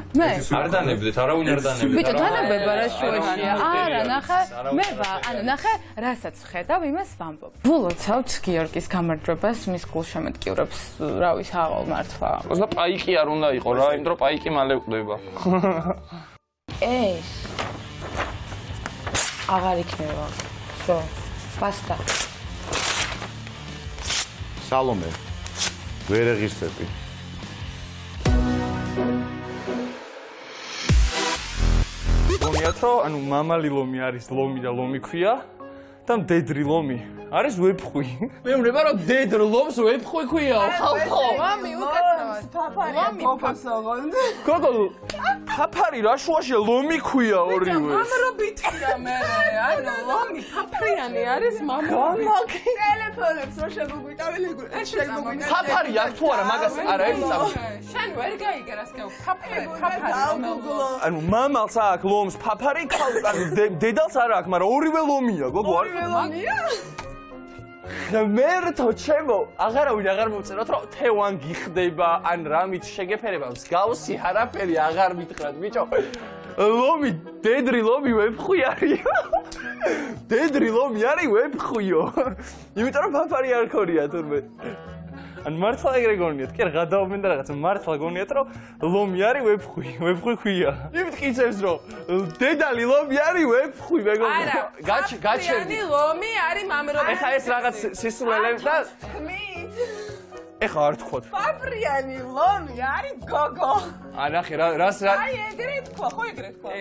J: არ დანებდეთ არავინ არ დანებდეთ
I: ბიჭო დანებება რა შუაშია არა ნახე მე ანუ ნახე რასაც ხედავ იმას ვამბობ ვლოცავთ გიორგის გამარჯვებას მის გულშემატკივრებს რა ვიცი აღარ მართლა
J: და პაიკი არ უნდა იყო რა იმ დრო პაიკი მალე ვკვდება
D: ეს აღარ იქნება всё ბასტა
F: სალომე ვერ ეღირსები.
B: გონიათ რომ ანუ მამალი ლომი არის ლომი და ლომი ქვია და მდედრი ლომი არის ვეფხვი.
J: მე მგონება რომ დედრ ლომს ვეფხვი ქვიაო ხალხო.
G: ლომი უკაცრავად ფაფარია ფოფასოგონ.
B: გოგო ფაფარი რა შუაშია ლომი ქვია ორივე.
G: მამრობითია მე ანუ ლომი ფაფრიანი არის მამრობითი. ტელეფონებს რო შეგვიტაველი შეგვიტაველი.
J: ფაფარი აქ თუ არა მაგას არა ერთი წამი.
G: შენ ვერ გაიგერას კეო ფაფარი.
B: ანუ მამალს აქვს ლომს ფაფარი, ანუ დედალს არ აქვს, მაგრამ ორივე ლომია, გოგო არ ღმერთო ჩემო, აღარავინ აღარ მოვწეროთ, რომ თევან გიხდება, ან რამით შეგეფერება, მსგავსი არაფერი აღარ მითხრათ, ბიჭო. ლომი, დედრი ლომი ვეფხვი არის. დედრი ლომი არის ვეფხვიო. იმიტომ რომ ფაფარი არ ქონია თურმე. ან მართლა ეგრე გონიათ, კი რა გადაობენ და რაღაცა მართლა გონიათ, რომ ლომი არის ვეფხვი, ვეფხვი ქვია. იმტკიცებს რომ დედალი ლომი არის ვეფხვი, მეგობრებო.
G: არა, გაჩერდი. ლომი არის მამრობითი.
B: ეხა ეს რაღაც სისულელებს და ეხა არ თქვოთ.
G: ფაფრიანი ლომი არის გოგო.
B: ნახე რას
G: აი ეგრე თქვა, ხო ეგრე თქვა.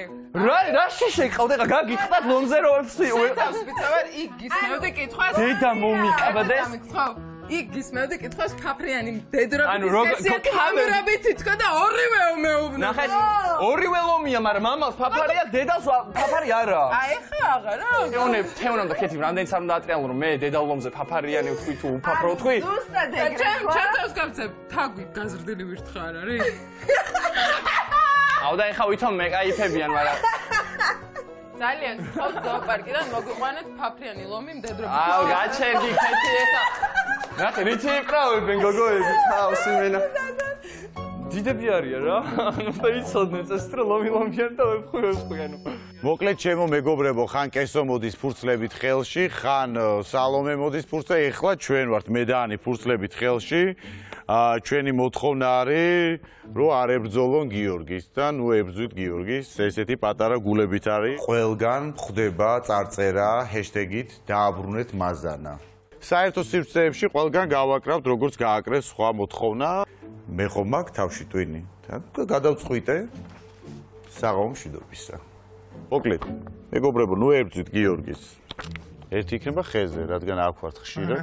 B: რა შეშეკავთ ეხა გაგიხდათ ლომზე რომ ვეფხვი.
G: შეთავს ვიცავარ, იქ გისმევდი კითხვას.
B: დედა მომიკაბადეს.
G: იქ გისმევდი კითხვას ფაფრიანი დედრა.
B: ანუ როგორ
G: კამერაბითი თქვა და ორივე მეუბნება.
B: ნახეთ, ორივე ლომია, მაგრამ მამალს ფაფარია, დედალს ფაფარი არა.
G: აი ხა აღარა.
B: თეონამ და ქეთი რამდენიც არ უნდა ატრიალო რომ მე დედალ ლომზე ფაფარიანი ვთქვი თუ უფაფრო ვთქვი.
G: ზუსტად ეგრე. ჩემ თავს გავცებ, თაგვი გაზრდილი ვირთხა არ არის?
B: აუ და ეხა ვითომ მეკაიფებიან, მაგრამ
G: ძალიან ხო ზოოპარკიდან მოგვიყვანეთ ფაფრიანი ლომი მდედრობითი.
B: აუ გაჩერდი ქეთი ეხა. ნახე რითი იყრავებენ გოგოები თავს იმენა. დიდები არიან რა. ანუ და იცოდნენ წესრ ლომი-ლომიან და ვეფხვიანო.
F: მოკლედ ჩემო მეგობრებო, ხან კესო მოდის ფურცლებით ხელში, ხან სალომე მოდის ფურცლებით, ეხლა ჩვენ ვართ მე და ანი ფურცლებით ხელში. ჩვენი მოთხოვნა არის, რომ არ ებრძოლონ გიორგის და ნუ ებრძვით გიორგის, ესეთი პატარა გულებით არის. ყველგან ხდება წარწერა ჰეშტეგით დააბრუნეთ მაზანა. საერთო სივრცეებში ყველგან გავაკრავთ, როგორც გააკრეს სხვა მოთხოვნა. მე ხომ მაქვს თავში ტვინი. გადავწყვიტე საღამო მშვიდობისა. მოკლედ, მეგობრებო, ნუ ებრძვით გიორგის. ერთი იქნება ხეზე, რადგან აქ ვართ ხშირად.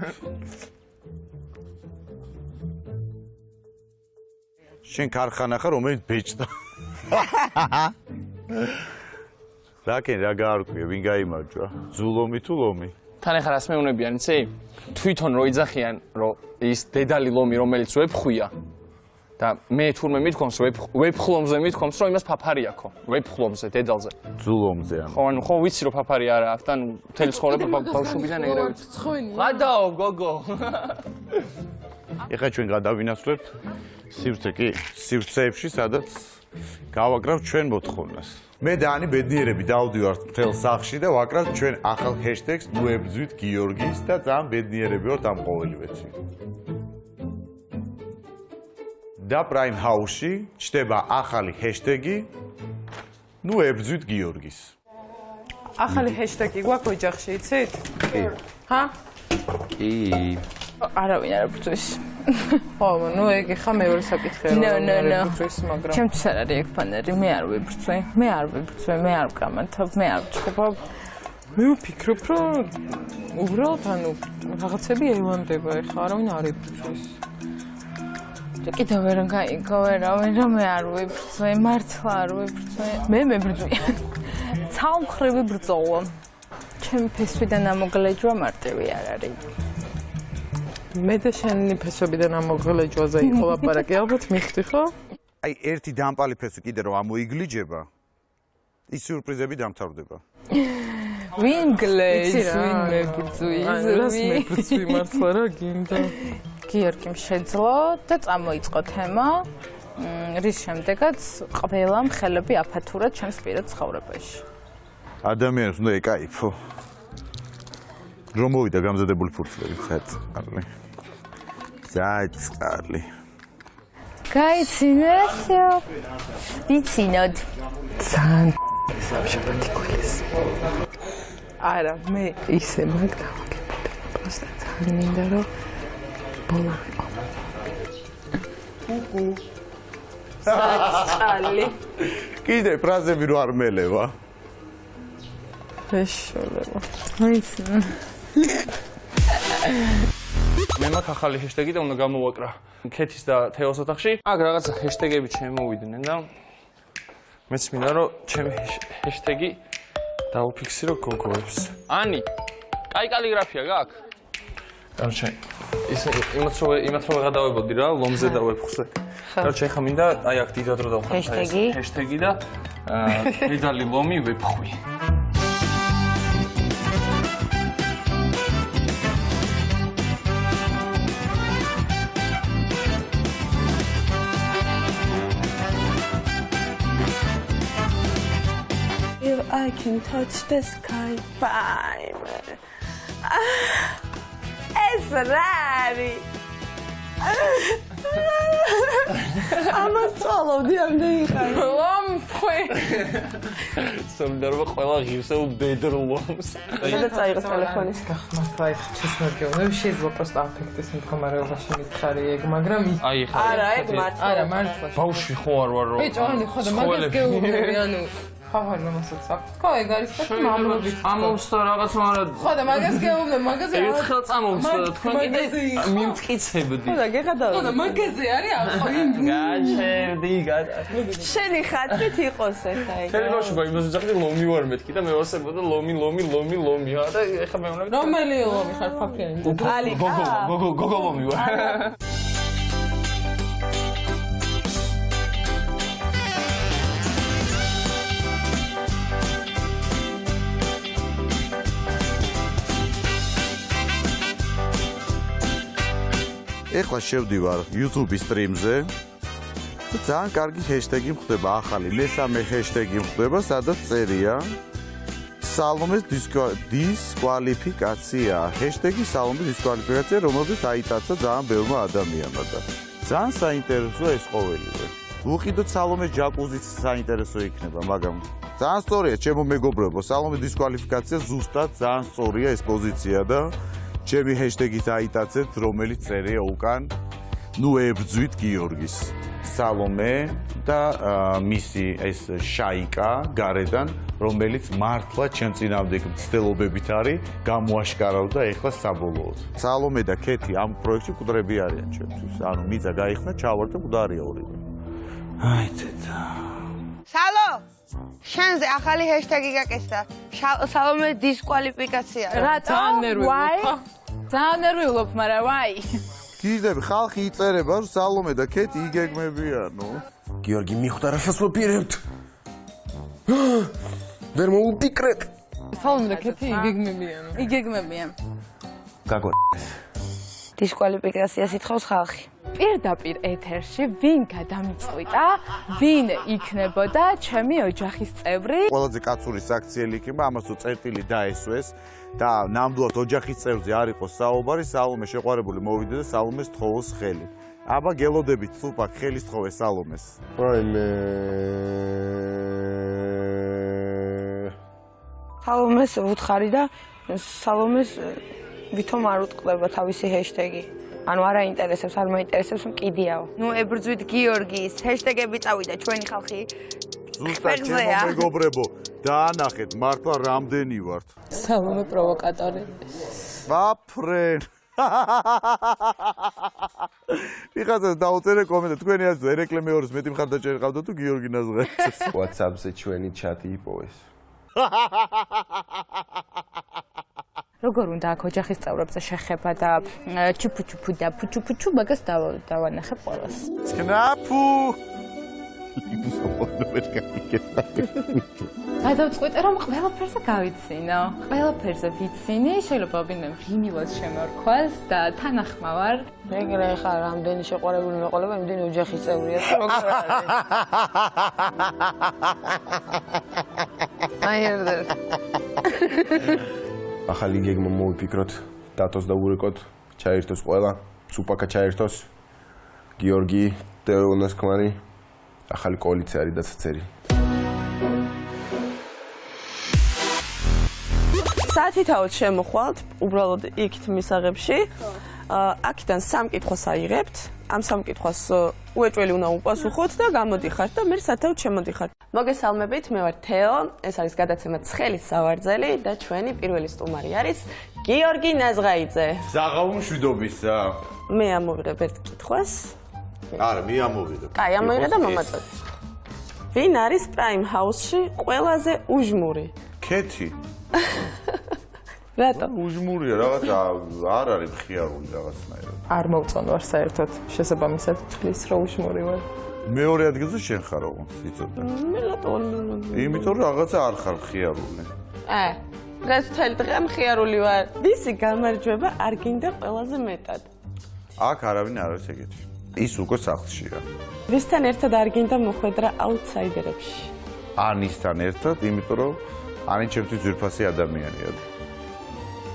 F: შენ ქარხანა ხარ, რომელიც ბეჭდა. რაკენ რა გაარკვია, ვინ გაიმარჯვა? ზულომი თუ ლომი?
B: თან ეხლა რას მეუნებიან, იცი? თვითონ რო იძახიან, რომ ის დედალი ლომი, რომელიც ვეფხვია და მე თურმე მithქვამს, ვეფხლომზე მithქვამს, რომ იმას ფაფარი აქვს, ვეფხლომზე, დედალზე.
F: ზულომზე ანუ.
B: ხო ვიცი რომ ფაფარი არა აქვს და მთელი ცხოვრება ბავშვობიდან ეგრე ვიცი. გადაო გოგო.
F: ეხლა ჩვენ გადავინაცვლებთ სივრცე კი, სივრცეებში, სადაც გავაკრავთ ჩვენ მოთხოვნას. მე და ანი ბედნიერები დავდივართ მთელ სახლში და ვაკრავთ ჩვენ ახალ ჰეშტეგს ნუ ებრძვით გიორგის და ძალიან ბედნიერები ვართ ამ ყოველივეში. და პრაიმ ჰაუსში ჩდება ახალი ჰეშტეგი ნუ ებრძვით გიორგის.
E: ახალი ჰეშტეგი გვაქვს ოჯახში, იცით?
F: კი.
E: ჰა?
K: კი.
E: არავინ არ ებრძვის. ხო, ნუ ეგ ხა მეორე საკითხია. ებრძვის, მაგრამ ჩემთვის არ არის ეგ ფანერი, მე არ ვებრძვი. მე არ ვკამათებ, მე არ ვჩხუბობ. მე ვფიქრობ, რომ უბრალოდ ანუ რაღაცები ელამდება ეხლა, არავინ არ ებრძვის. კიდევ ვერ გაიგო, ვერავინ მე არ ვებრძვი, მართლა არ ვებრძვი. მე მებრძვი. ცალმხრივი ბრძოლა. ჩემი ფესვიდან ამოგლეჯვა მარტივი არ არის. მე და შენი ფესვებიდან ამოგლეჯვაზე იყო ლაპარაკი, ალბათ მიხდი ხო?
F: აი ერთი დამპალი ფესვი კიდე რომ ამოიგლიჯება, ის სიურპრიზები დამთავრდება.
E: ვინ გლეჯს, ვინ მებრძვის,
G: რას მებრძვი მართლა რა გინდა?
E: გიორგიმ შეძლო და წამოიწყო თემა, რის შემდეგაც ყველამ ხელები აფათურა ჩემს პირად ცხოვრებაში.
F: ადამიანებს უნდა ეკაიფო. რომ მოვიდა გამზადებული ფურცლები, საწყალი. საწყალი.
E: გაიცინესო. ვიცინოთ.
G: ძალიან შაბათი გულეს. არა, მე ისე მაგ დავაგებოდი. პროსტა ძალიან მინდა რომ
E: საწყალი.
F: კიდე ფრაზები რო არ მელევა.
E: ეშოლებო.
B: მე მაქვს ახალი ჰეშტეგი და უნდა გამოვაკრა ქეთის და თეოს ოთახში. აქ რაღაცა ჰეშტეგები შემოვიდნენ და მეც მინდა რომ ჩემი ჰეშტეგი დავუფიქსირო გოგოებს. ანი, კაი კალიგრაფია გაქვს? კაროჩე, ისე იმათ რომ ვეღადავებოდი რა, ლომზე და ვეფხვზე. კაროჩე, ახლა მინდა აი აქ დიდად რო დავხატო ჰეშტეგი და დედალი ლომი ვეფხვი.
E: I can touch the sky fine. ეს რა არის? ამას წვალობდი ამდენი ხანი. ლომფი.
B: სოლიდარობა ყველა ღირსეულ დედრ ლომს.
E: და წაიღოს ტელეფონი.
G: მართლა იქ ჩესნაგეუნებ შეიძლება პროსტა აფექტის მდგომარეობაში მითხარი ეგ, მაგრამ
B: აი ხა.
E: არა, ეგ მართლა.
G: არა, მართლა.
B: ბავშვი ხო არ ვარ რომ.
G: ბიჭო, ანუ ხო და მაგას გეუბნები, ანუ ხავარ მომასაც აქვს. ხო, ეგ არის და მამრობით.
B: ამოვსდა რაღაც, მაგრამ
G: ხო და მაგას გეუბნებ, მაგაზე
B: ერთხელ წამოვსდა და თქვენ კიდე მიმტკიცებდი.
E: ხო და გეღადავდი.
G: ხო და მაგაზე არის აყო იმ
B: გაჩერდი,
E: შენი ხათრით იყოს ეხა ეგ.
B: შენ ბავშვი იმას ვიძახდი ლომი ვარ მეთქი და მე ვასებოდა ლომი და ეხა მე უნდა
G: რომელი ლომი ხარ ფაქიანი?
B: გოგო ლომი ვარ.
F: ეხლა შევდივარ YouTube-ის სტრიმზე და ძალიან კარგი ჰეშტეგი მხდება ახალი. მესამე ჰეშტეგი მხდება, სადაც წერია სალომეს დისკვალიფიკაცია. ჰეშტეგი სალომეს დისკვალიფიკაცია, რომელზეც აიტაცა ძალიან ბევრმა ადამიანმა და ძალიან საინტერესოა ეს ყოველივე. ვუყიდოთ სალომეს ჯაკუზიც საინტერესო იქნება, მაგრამ ძალიან სწორია, ჩემო მეგობრებო, სალომეს დისკვალიფიკაცია ზუსტად ძალიან სწორია ეს პოზიცია და ჩემი ჰეშტეგით აიტაცეთ, რომელიც წერია უკან, ნუ ებრძვით გიორგის. სალომე და მისი ეს შაიკა გარედან, რომელიც მართლა ჩემ წინააღმდეგ მცდელობებით არის, გამოაშკარავდა ეხლა საბოლოოდ. სალომე და ქეთი ამ პროექტში მკვდრები არიან ჩემთვის. ანუ მიწა გაიხსნა, ჩავარ და მკვდარია ორივე. აი ცეცა.
D: სალო! შენზე ახალი ჰეშტეგი გაკეთდა. სალომე დისკვალიფიკაცია.
I: რატო? ძალიან ნერვიულობ, მაგრამ ვაი.
F: გიჟდები, ხალხი იწერება, რომ სალომე და ქეთი იგეგმებიანო.
C: გიორგი მიხვდა რასაც ვაპირებთ. ვერ მოუპიკრეთ.
G: სალომე და ქეთი იგეგმებიანო.
I: იგეგმებიან.
C: გაგო.
D: დისკვალიფიკაციას ითხოვს ხალხი.
I: პირდაპირ ეთერში ვინ გადამწყვიტა, ვინ იქნებოდა ჩემი ოჯახის წევრი?
F: ყველაზე კაცური საქციელი იქნება, ამას თუ წერტილი დაესვეს და ნამდვილად ოჯახის წევრზე არ იყოს საუბარი, სალომე შეყვარებული მოვიდა და სალომეს თხოვოს ხელი. აბა გელოდებით სულპაკ ხელის თხოვე სალომეს.
C: რაიმე.
D: სალომეს ვუთხარი და სალომეს ვითომ არ უტყდება თავისი ჰეშტეგი. ანუ არ აინტერესებს, არ მოინტერესებს მკიდიაო. ნუ ებრძვით გიორგის ჰეშტეგები წავიდა ჩვენი ხალხი.
F: ზუსტად ჩემო მეგობრებო, დაანახეთ, მართლა რამდენი ვართ.
G: სალომე პროვოკატორი.
F: ვაფრენ. ვიღაცას დაუწერე კომენტარი, თქვენი აზრი ერეკლე მეორეს მეტი მხარდაჭერი ყავდა თუ გიორგი ნაზღაძეს.
C: WhatsApp-ზე ჩვენი ჩატი იპოვეს.
I: როგორ უნდა აქ ოჯახის წევრებზე შეხება და ჩუპუჩუპუ და ფუჩუპუჩუ მაგას დავანახებ ყველას.
F: ცნაფუ.
I: გადავწყვიტე რომ ყველაფერზე გავიცინო. ყველაფერზე ვიცინი, შეიძლება ვინმე ღიმილად შემორქვას და თანახმავარ.
D: ეგრე ხარ, რამდენი შეყვარებული მეყოლება, იმდენი ოჯახის წევრია. როგორ არის? აი ერდერ.
C: ახალი გეგმა მოვიფიქროთ, დატოს და ურეკოთ, ჩაერთოს ყველა, სუპაკა ჩაერთოს, გიორგი, დეონას ქმარი, ახალი კოალიცია არის დასაცერი.
E: საათითაოდ შემოხვალთ, უბრალოდ იქით მისაღებში. აქედან 3 კითხვას აიღებთ. ამ 3 კითხვას უეჭველი უნდა უპასუხოთ და გამოდიხართ და მე სათავე შემოდიხართ. მოგესალმებით, მე ვარ თეო, ეს არის გადაცემა ცხელის სავარძელი და ჩვენი პირველი სტუმარი არის გიორგი ნაზღაიძე.
F: საღამო მშვიდობისა.
E: მე ამოვიღებ ერთ კითხვას.
F: არა, მე ამოვიღებ.
E: კაი, ამოვიღე და მომაწოდე. ვინ არის Prime House-ში ყველაზე უჟმური?
F: ქეთი.
E: რატო?
F: უჟმურია რაღაც არ არის მხიარული რაღაცნაირად.
G: არ მოვწონ ვარ საერთოდ შესაბამისად თვლის რომ უშმური ვარ.
F: მეორე ადგილზე შენ ხარ ოღონდ იცოდე.
E: მე რატო არ მივიღე?
F: იმიტომ რომ რაღაცა არ ხარ მხიარული.
E: დღეს მთელი დღე მხიარული ვარ. ვისი გამარჯვება არ გინდა ყველაზე მეტად?
F: აქ არავინ არ არის ეგეთი. ის უკვე სახლშია.
E: ვისთან ერთად არ გინდა მოხვედრა აუთსაიდერებში?
F: ანისთან ერთად, იმიტომ რომ ანი ჩემთვის ძვირფასი ადამიანია.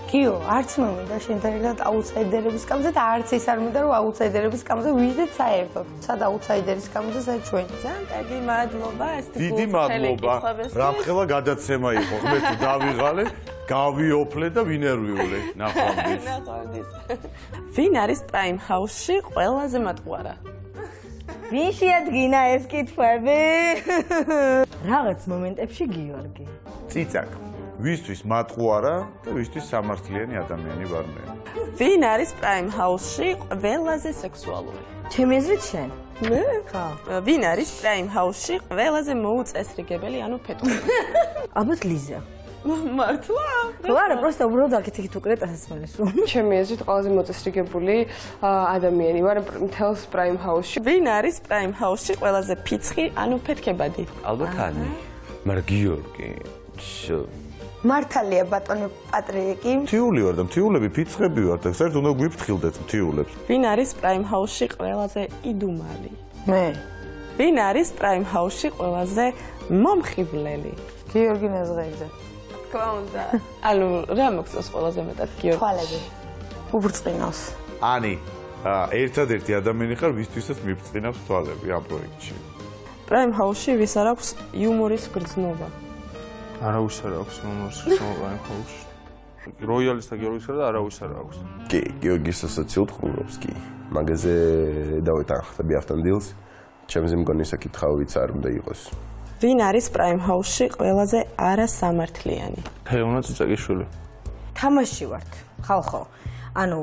D: კიო, არც მომიდა შენთან ერთად აუთსაიდერების კამზე და არც ის არ მინდა რომ აუთსაიდერების კამზე ვიდეთ საერთოდ. სად აუთსაიდერის კამზე სად ჩვენ?
E: ძალიან კარგი მადლობა.
F: დიდი მადლობა. რამხელა გადაცემა იყო. მე თუ დავიღალე, გავიოფლე და ვინერვიულე. ნახვამდის.
E: ვინ არის Prime House-ში ყველაზე მატყუარა?
H: ვინ შეადგინა ეს კითხვები? რაღაც მომენტებში გიორგი.
F: ციცაკ. ვისთვის მატყუარა და ვისთვის სამართლიანი ადამიანი ვარ მე.
E: ვინ არის Prime House-ში ყველაზე სექსუალური?
H: ჩემი აზრით შენ.
E: მე? ხა. ვინ არის Prime House-ში ყველაზე მოუწესრიგებელი, ანუ ფეტყვი?
H: ალბათ ლიზა.
E: მართლა?
H: თუ არა, просто უბრალოდ აქეთ უკრეტასაც მალესო.
G: ჩემი აზრით ყველაზე მოწესრიგებული ადამიანი ვარ მთელს Prime House-ში.
E: ვინ არის Prime House-ში ყველაზე ფიცხი, ანუ ფეთქებადი?
K: ალბათ ანი. მაგრამ გიორგი
D: მართალია ბატონო პატრიკი.
F: მთიული ვარ და მთიულები ფიცხები ვარ და საერთოდ უნდა გვიფრთხილდეთ მთიულებს.
E: ვინ არის Prime House-ში ყველაზე იდუმალი?
D: მე.
E: ვინ არის Prime House-ში ყველაზე მომხიბვლელი?
D: გიორგი ნაზღაიძე.
E: თქმა უნდა. ანუ რა მოგწონს ყველაზე მეტად გიორგი?
D: თვალები. უბრწყინავს.
F: ანი, ერთადერთი ადამიანი ხარ, ვისთვისაც მიბწყინავს თვალები ამ პროექტში.
E: Prime House-ში ვის არ აქვს იუმორის გრძნობა?
B: არავის არ აქვს მომორს Prime House-ში. როიალის და გიორგისა და არავის არ აქვს.
C: კი, გიორგის ასოციოთ ხურობს კი. მაგაზე დავეთანხმდები ავთან დილს. ჩემზე მგონი საკითხავიც არ უნდა იყოს.
E: ვინ არის Prime House-ში ყველაზე არასამართლიანი?
B: თეონა ციცაკიშვილი.
H: თამაში ვართ, ხალხო. ანუ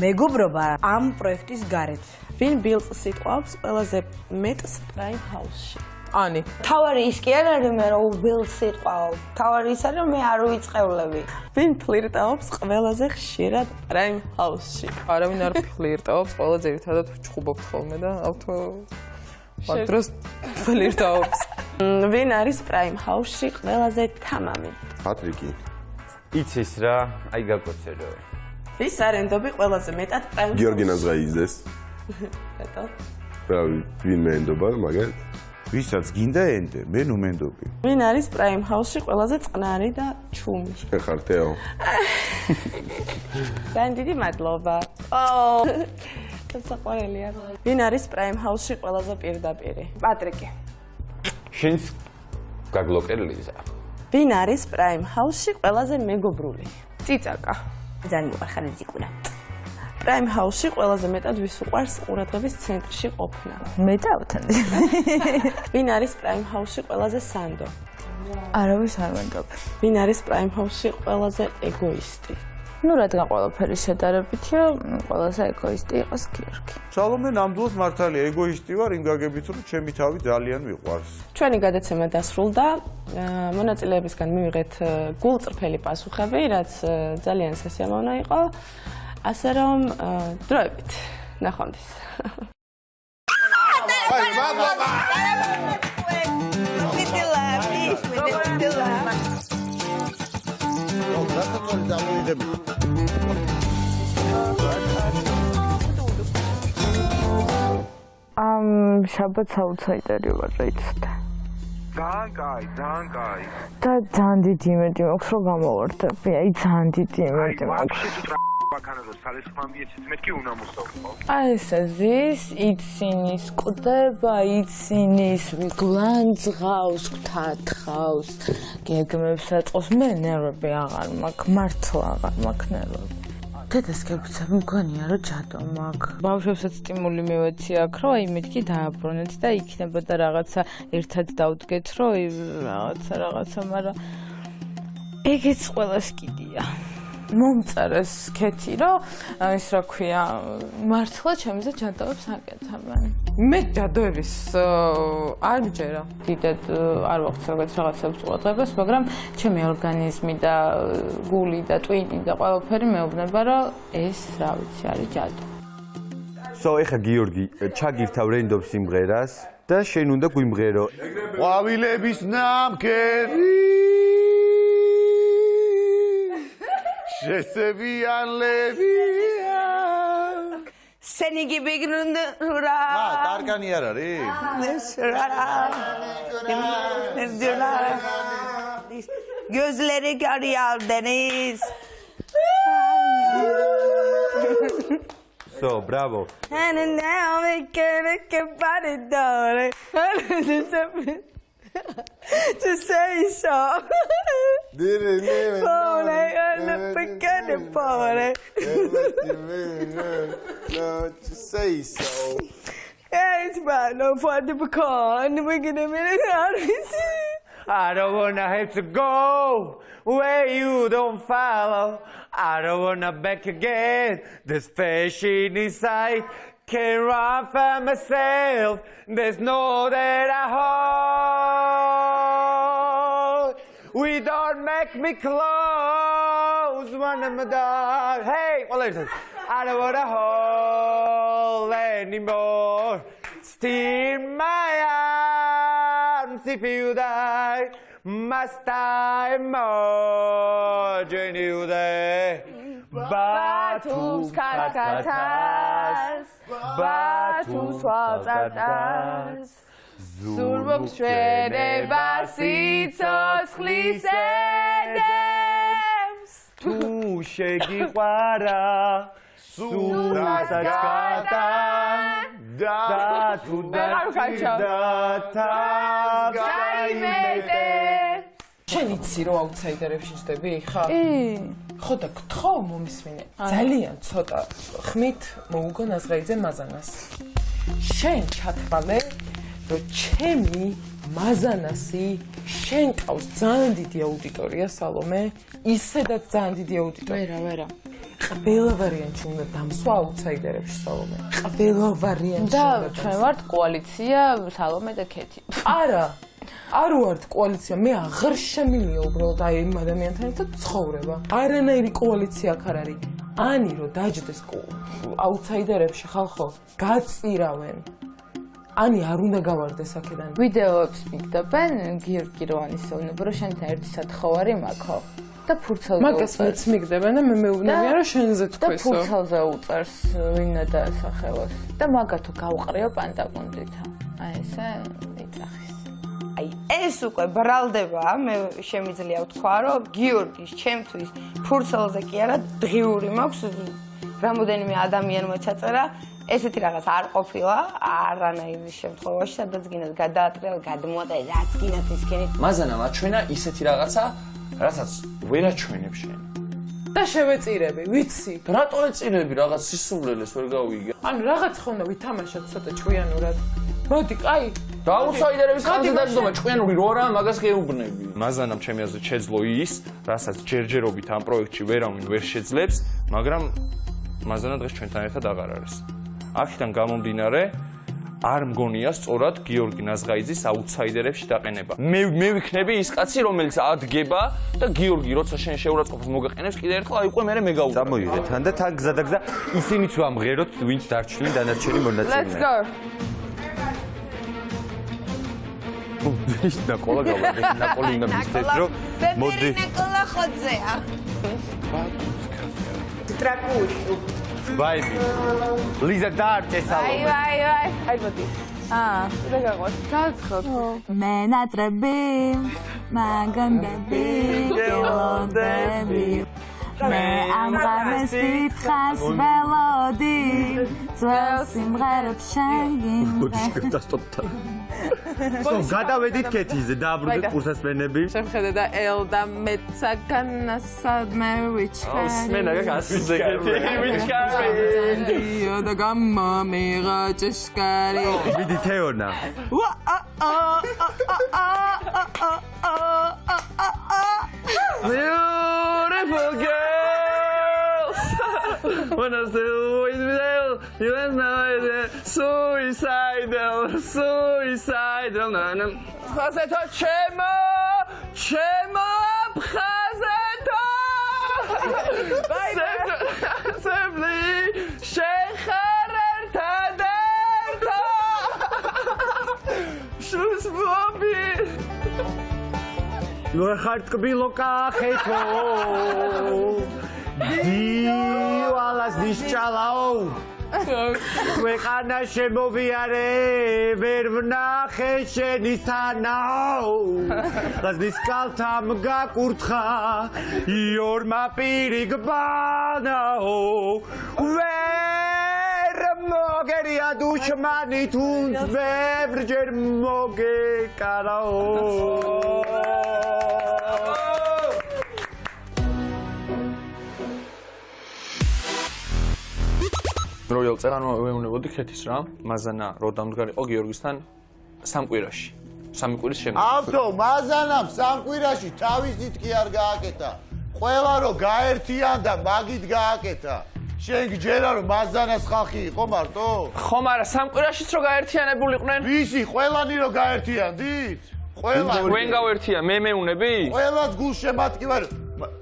H: მეგობრობა ამ პროექტის გარეთ.
E: ვინ ბილს სიტყვავს ყველაზე მეტს Prime House-ში?
G: ანი.
D: თავარი ის კი არ არის მე რომ უბილს სიტყვავ. თავარი ის არის რომ მე არ ვიწყევლები.
E: ვინ ფლირტაობს ყველაზე ხშირად Prime House-ში?
G: არავინ არ ფლირტაობს, ყველა ძირითადად ჩხუბობთ ხოლმე და ავთო მაგ დროს ფლირტაობს.
E: ვინ არის Prime House-ში ყველაზე თამამი?
C: პატრიკი.
K: იცის რა, აი გაკოცერო.
E: ვის არენდობი ყველაზე მეტად Prime House-ში?
C: გიორგი ნაზღაიძეს.
E: რატო?
C: რავი, ვინ მეენდობა მაგათ?
F: ვისაც გინდა ენდე, მე ნუ მენდობი.
E: ვინ არის Prime House-ში ყველაზე წყნარი და ჩუმი?
C: შენ ხარ თეო.
E: ძალიან დიდი მადლობა. საყვარელია. ვინ არის Prime House-ში ყველაზე პირდაპირი?
G: პატრიკი.
K: შენს გაგლოკერ ლიზა.
E: ვინ არის Prime House-ში ყველაზე მეგობრული?
G: ციცაკა.
H: ძალიან მიყვარხარ ძიკუნა.
E: Prime House-ში ყველაზე მეტად ვის უყვარს ყურადღების ცენტრში ყოფნა?
H: მე დავთანდი.
E: ვინ არის Prime House-ში ყველაზე სანდო?
I: არავის არ მენდობ.
E: ვინ არის Prime House-ში ყველაზე ეგოისტი?
I: ნუ რადგან ყველაფერი შედარებითია, ყველაზე ეგოისტი იყოს გიორგი.
F: სალომე ნამდვილად მართალია, ეგოისტი ვარ იმ გაგებით, რომ ჩემი თავი ძალიან მიყვარს.
E: ჩვენი გადაცემა დასრულდა. მონაწილეებისგან მივიღეთ გულწრფელი პასუხები, რაც ძალიან სასიამოვნო იყო. ასე რომ დროებით. ნახვამდის.
F: აი, მადლობა.
I: შაბათს აუთსაიდერი ვარ, რა იცოდე.
F: ძალიან კაი, ძალიან კაი.
I: და ძალიან დიდი იმედი მაქვს, რომ გამოვარდები. აი, ძალიან დიდი იმედი მაქვს. აი ესე ზის, იცინის, კვდება, იცინის, გლანძღავს, გთათხავს, გეგმებს აწყობს. მე ნერვები აღარ მაქვს, მართლა აღარ მაქვს ნერვები. დედასგებუცა მგონია რომ ჯადო მაქვს. ბავშვებსაც სტიმული მივეცი აქ რომ აი მეთქი დააბრუნეთ და იქნებოდა რაღაცა ერთად დავდგეთ რომ რაღაცა, მაგრამ ეგეც ყველას კიდია. მომწერეს ქეთი რომ ის რა ქვია მართლა ჩემზე ჯადოებს აკეთებენ. მე ჯადოების არ მჯერა. დიდად არ ვახცე რაღაც რაღაცებს ყურადღებას, მაგრამ ჩემი ორგანიზმი და გული და ტვინი და ყველაფერი მეუბნება რომ ეს რა ვიცი არის ჯადო.
K: ეხა გიორგი ჩაგირთავ რენდომ სიმღერას და შენ უნდა გვიმღერო.
F: ყვავილების ნამქერი შესებიან ლევია
E: სენიგი ბიგნურა
F: ტარგანი არ არის?
E: gözleri görüyordunuz.
K: Bravo.
E: To say so.
C: To say so.
E: It's bad for the pecan. We're gonna make it.
L: I don't wanna have to go where you don't follow. I don't wanna back again. This passion inside can't run for myself. There's no that I hold. We don't make me close when I'm done. Hey, well, listen. I don't wanna hold anymore. Steal my arms if you die. Must I imagine you there?
E: Batus kakatas, batus watatas. Zurboks shvedebas itsotsklis edem's.
L: Tu shegiqvara suratas gatan da tu
G: შენ იცი რომ აუთსაიდერებში ჯდები ხა? ხო და გთხოვ მომისმინე. ძალიან ცოტა ხმით მოუგო ნაზღაიძე მაზანას. შენ ჩათვალე რომ ჩემი მაზანასი შენ ყავს ძალიან დიდი აუდიტორია სალომე, ისედაც ძალიან დიდი აუდიტორია. ვერა. ყველა ვარიანტი უნდა დამსვა აუთსაიდერებში სალომე. ყველა ვარიანტი.
I: და ჩვენ ვართ კოალიცია სალომე და ქეთი.
G: არა. არ ვართ კოალიცია, მე აღარ შემილია უბრალოდ აი იმ ადამიანთან ერთად ცხოვრება. არანაირი კოალიცია აქ არ არის. ანი რომ დაჯდეს აუთსაიდერებში ხალხო, გაწირავენ. ანი არ უნდა გავარდეს აქედან.
I: ვიდეოებს მიგდებენ გიორგი როანიშოვნება რომ შენთან ერთი სათხოვარი მაქვს. და ფურცელზე
G: მაგას მეც მიგდებენ და მე მეუბნებიან რომ შენზე
I: და
G: თქვისო.
I: ფურცელზე უწერს ვინმე დაასახელოს. და მაგათო გავყრიო პანტაკუნდითა. აი ესე იწახის.
D: აი ეს უკვე ბრალდება, მე შემიძლია ვთქვა, რომ გიორგის ჩემთვის ფურცელზე კი არა დღიური მაქვს რამოდენიმე ადამიანმა ჩაწერა, ესეთი რაღაც არ ყოფილა არანაირის შემთხვევაში, სადაც გინდათ გადაატრიალ, გადმოატა, რაც გინდათ ისქენი.
J: მაზანა მაჩვენა ისეთი რაღაცა, რასაც ვერ აჩვენებ შენ.
G: და შევეწირები, ვიცი.
J: რატო ეწირები რაღაც სისულელეს ვერ გავიგე?
G: ანუ რაღაც ხონდა ვითამაშოთ ცოტა ჭვიანურად. მოდი, კაი.
J: და აუთსაიდერების ხანზე დაჯდომა ჭვიანური რო არა, მაგას გეუბნები.
B: მაზანამ ჩემი აზრით შეძლო ის, რასაც ჯერჯერობით ამ პროექტში ვერავინ ვერ შეძლებს, მაგრამ მაზანა დღეს ჩვენთან ერთად აღარ არის. აქედან გამომდინარე, არ მგონია სწორად გიორგი ნაზღაიძის აუთსაიდერებში დაყენება.
J: მე ვიქნები ის კაცი, რომელიც ადგება და გიორგი როცა შენ შეურაცხყოფას მოგაყენებს, კიდე ერთხელ აი უკვე მე მეგაუბრალებ.
K: წამოიღე თან და თან გზადაგზა ისინიც ვამღეროთ, ვინც დარჩნენ დანარჩენი მონაწილეები.
I: Let's go.
K: ის ნაკოლა გავარდი, ნაკოლი უნდა მისცეს, რომ მოდი.
E: ნაკოლა ხოძეა.
L: Ტრაკუში.
K: ვაიბი. ლიზა დაარჩესალო.
I: აი. აი მოდი. და გაყვარ. გაცხობ.
H: მენატრები, მაგანდები, გელონდები.
I: მე ამ ღამეს დიდხანს ველოდი ძველ სიმღერებს შენ გიმღერ
L: გადავედით კეთილზე დააბრუნდეთ კურსასმენები.
I: შემხედე და ელ და მეცაგანასადმე ვიჩქარი
B: სმენა გასულზე
I: დიო და გამმა მიღა ჭიშკარი
L: მიდი თეონა.
J: Beautiful girls. When I say with me, you know suicidal. Bxazeto chemo bxazeto. Simply shekharer taderto. Shus bobi.
L: ნუ ხარ ტკბილო კახეთო დივალას დიშჭალაო ქვეყანა შემოვიარე ვერ ვნახე შენი სანაო გაზნის კალთამ გაკურთხა იორმა პირი გბანაო ვერ მოგერია დუშმანი თუნს ბევრჯერ მოგეკარაო
B: როიალ წერანო ვეუნებოდი ხეთის რა მაზანა რო დამდგარიყო გიორგისთან სამკვირაში სამი კვირის შემდეგ
F: ავთო მაზანამ სამკვირაში თავისით კი არ გააკეთა ყველა რო გაერთიანდა მაგით გააკეთა შენ გჯერა რომ მაზანას ხალხი იყო მარტო
J: ხომ არა სამკვირაშიც რო გაერთიანებულიყვნენ
F: ვისი ყველანი რო გაერთიანდით ყველა
J: ვენ გავერთია მე მეუნები
F: ყველაც გულშემატკი ვარ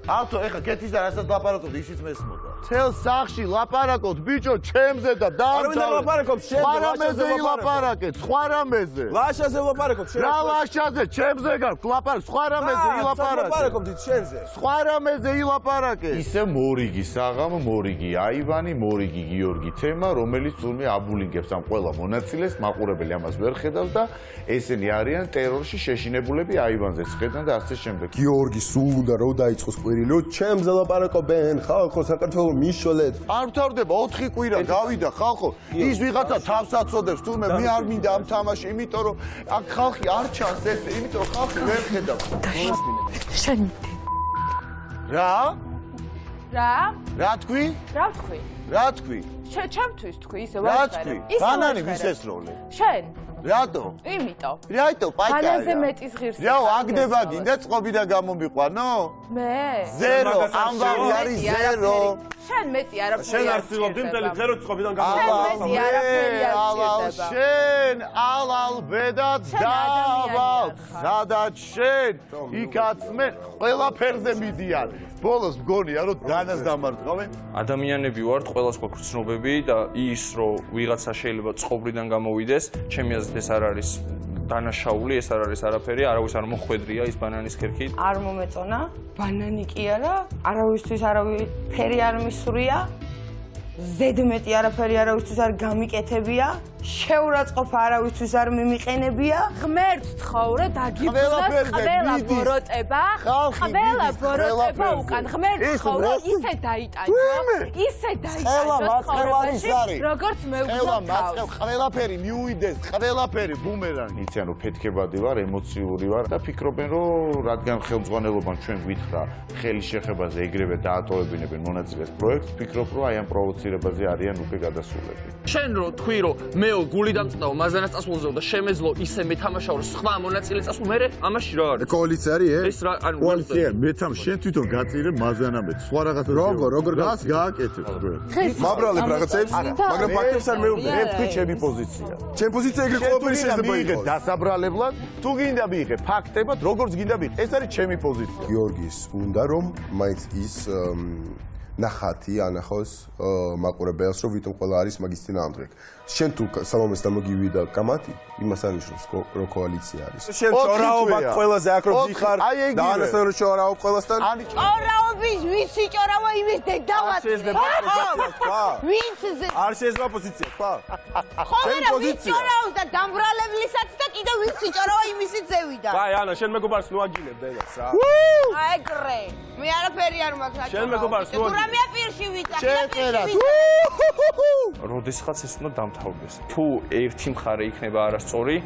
F: ავთო ეხა კეთის და რასაც ლაპარაკობ ისიც მესმოდა თელ სახში ლაპარაკობ ბიჭო ჩემზე და
C: ლაპარაკობ შენზე
F: სხვა რამეზე ილაპარაკეთ სხვა რამეზე
C: ლაშაზე ლაპარაკობ შენ
F: რა ლაშაზე ჩემზე გაქვს ლაპარაკ სხვა რამეზე ილაპარაკეთ
C: ლაპარაკობ დიდ შენზე
F: სხვა რამეზე ილაპარაკეთ ისე მორიგი საღამ მორიგი აივანი მორიგი გიორგი თემა რომელიც თურმე აბულინგებს ამ ყველა მონაწილეს მაყურებელი ამას ვერ ხედავს და ესენი არიან ტერორში შეშინებულები აივანზე ხედან და ასე შემდეგ
C: გიორგი სულ უნდა რო დაიწყოს კვირილო ჩემზე ლაპარაკობენ ხალხო საქართველოს მიშოლეთ
F: არ მთავრდება 4 კვირა გავიდა ხალხო ის ვიღაცა თავს აწოდებს თურმე მე არ მინდა ამ თამაში იმიტომ რომ აქ ხალხი არ ჩანს ესე იმიტომ რომ ხალხი ვერ ხედავს
I: შენ
F: რა
I: რა
F: თქვი
I: რა თქვი
F: რა თქვი
I: ჩემთვის თქვი ისე
F: რა თქვი ბანანი ვის ესროლე
I: შენ
F: რატო
I: იმიტომ
F: რატო პაჭარი
I: ბანანზე მეტის ღირს
F: რა აგდება გინდა წყობიდან გამომიყვანო
I: მე
F: ზერო ამბავი არის ზერო
I: შენ მეტი არაფერი
C: შენ არ ცდილობდი მთელი თერო წყობიდან
F: ალალ შენ ალალ ბედად დავალ სადაც შენ იქაც მე ყველაფერზე მიდიან ბოლოს მგონია რომ დანას დამარტყავენ
B: ადამიანები ვართ ყველას გვაქვს ცნობები და ის რომ ვიღაცა შეიძლება წყობრიდან გამოვიდეს ჩემი აზრით ეს არ არის დანაშაული ეს არ არის არაფერი არავის არ მოხვედრია ის ბანანის ქერქით
D: არ მომეწონა ბანანი კი არა არავისთვის არავითარი არ მისურია ზედმეტი არაფერი არავისთვის არ გამიკეთებია შეურაცხყოფა არავისთვის არ მიმიყენებია
I: ღმერთს თხოვრე დაგიბრუნოს ყველა ბოროტება უკან ღმერთს თხოვრო ისე დაიტანჯო როგორც მე ვგზავნა
F: ყველაფერი მიუიდეს ყველაფერი ბუმერანგი იციან რომ ფეთქებადი ვარ ემოციური ვარ და ფიქრობენ რომ რადგან ხელმძღვანელობამ ჩვენ გვითხრა ხელი შეხებაზე ეგრევე დაატოვებინებენ მონაწილეს პროექტს ფიქრობ რომ აი ამ პროვოცირებაზე არიან უკვე გადასულები
J: შენ რო თქვი რომ მე გული დამწყდაო მაზანას წასულზეო და შემეძლო ისე მეთამაშაო რომ სხვა მონაწილე წასულ მე ამაში რა არის
C: კოალიცია არის
J: ეს რა ანუ
F: კოალიცია მეთამ შენ თვითონ გაწირე მაზანამეთ სხვა რაღაცა
C: როგორ
F: რას გააკეთებ
C: მაბრალებ რაღაცებს მაგრამ ფაქტებს არ მეუბნე
F: მე თქვი ჩემი პოზიცია
C: ჩემ პოზიცია ეგრე ყველაფერი შეიძლება
F: იყოს დასაბრალებლად თუ გინდა მიიღე ფაქტებად როგორც გინდა მიიღე ეს არის ჩემი პოზიცია
C: გიორგის უნდა რომ მაინც ის ნახათი ანახოს მაყურებელს რომ ვითომ ყველა არის მაგის წინააღმდეგ შენ თუ სამომეს დამოგივიდა კამათი, იმას ანიშნავს რომ კოალიცია არის. შენ
F: ოთხი
C: ჭორაობა
F: თვეა.
C: ყველაზე აქ რომ
F: ოთხი,
C: ვიხარ
F: აი ეგ
C: და
F: იგივე.
C: ანასთან რომ ჭორაობ ყველასთან.
M: ჭორაობის ვისი ჭორაობა იმის დედავად.
C: შეიძლება პოზიცია თქვა?
M: ვინც ზე?
C: არ შეიძლება პოზიცია თქვა?
M: ხოლმე ვინც ჭორაობს და დამბრალებლისაც და კიდე ვინცი ჭორაობა იმისი ზევიდან.
B: აი ანა შენ მეგობარს ნუ აგინებ დედას რა.
M: აიგრე. მე არაფერი არ მაქვს.
B: შენ მეგობარს ნუ
M: თუ რამეა პირში ვიწახ.
F: შეწერათ.
B: როდესაც ეს უნდა დამთავრდეს. თუ ერთი მხარე იქნება არასწორი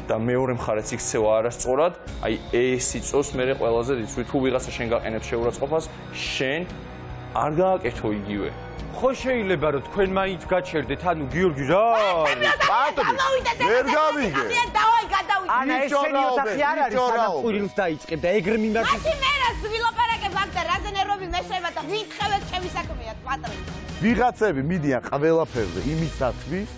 B: და მეორე მხარეც იქცევა არასწორად, აი ეს იწოს მე ყველაზე რიცხვი თუ ვიღაცა შენ გაყენებს შეურაცხყოფას, შენ არ გააკეთო იგივე.
L: ხო შეიძლება რომ თქვენ მაინც გაჩერდეთ, ანუ გიორგი რა არის?
F: პატრონი, ვერ გავიგე.
M: დავაი გადავიდე.
L: ანა ეს შენი ოთახი არ არის, სადაც ყვირილს დაიწყებ და ეგრე მინდა
M: მაშინ მე რას ვილაპარაკებ აქ და რაზე ნერვები მეშება და ვითხევეთ ჩემი საქმეა პატრონი.
F: ვიღაცები მიდიან ყველაფერზე იმისათვის,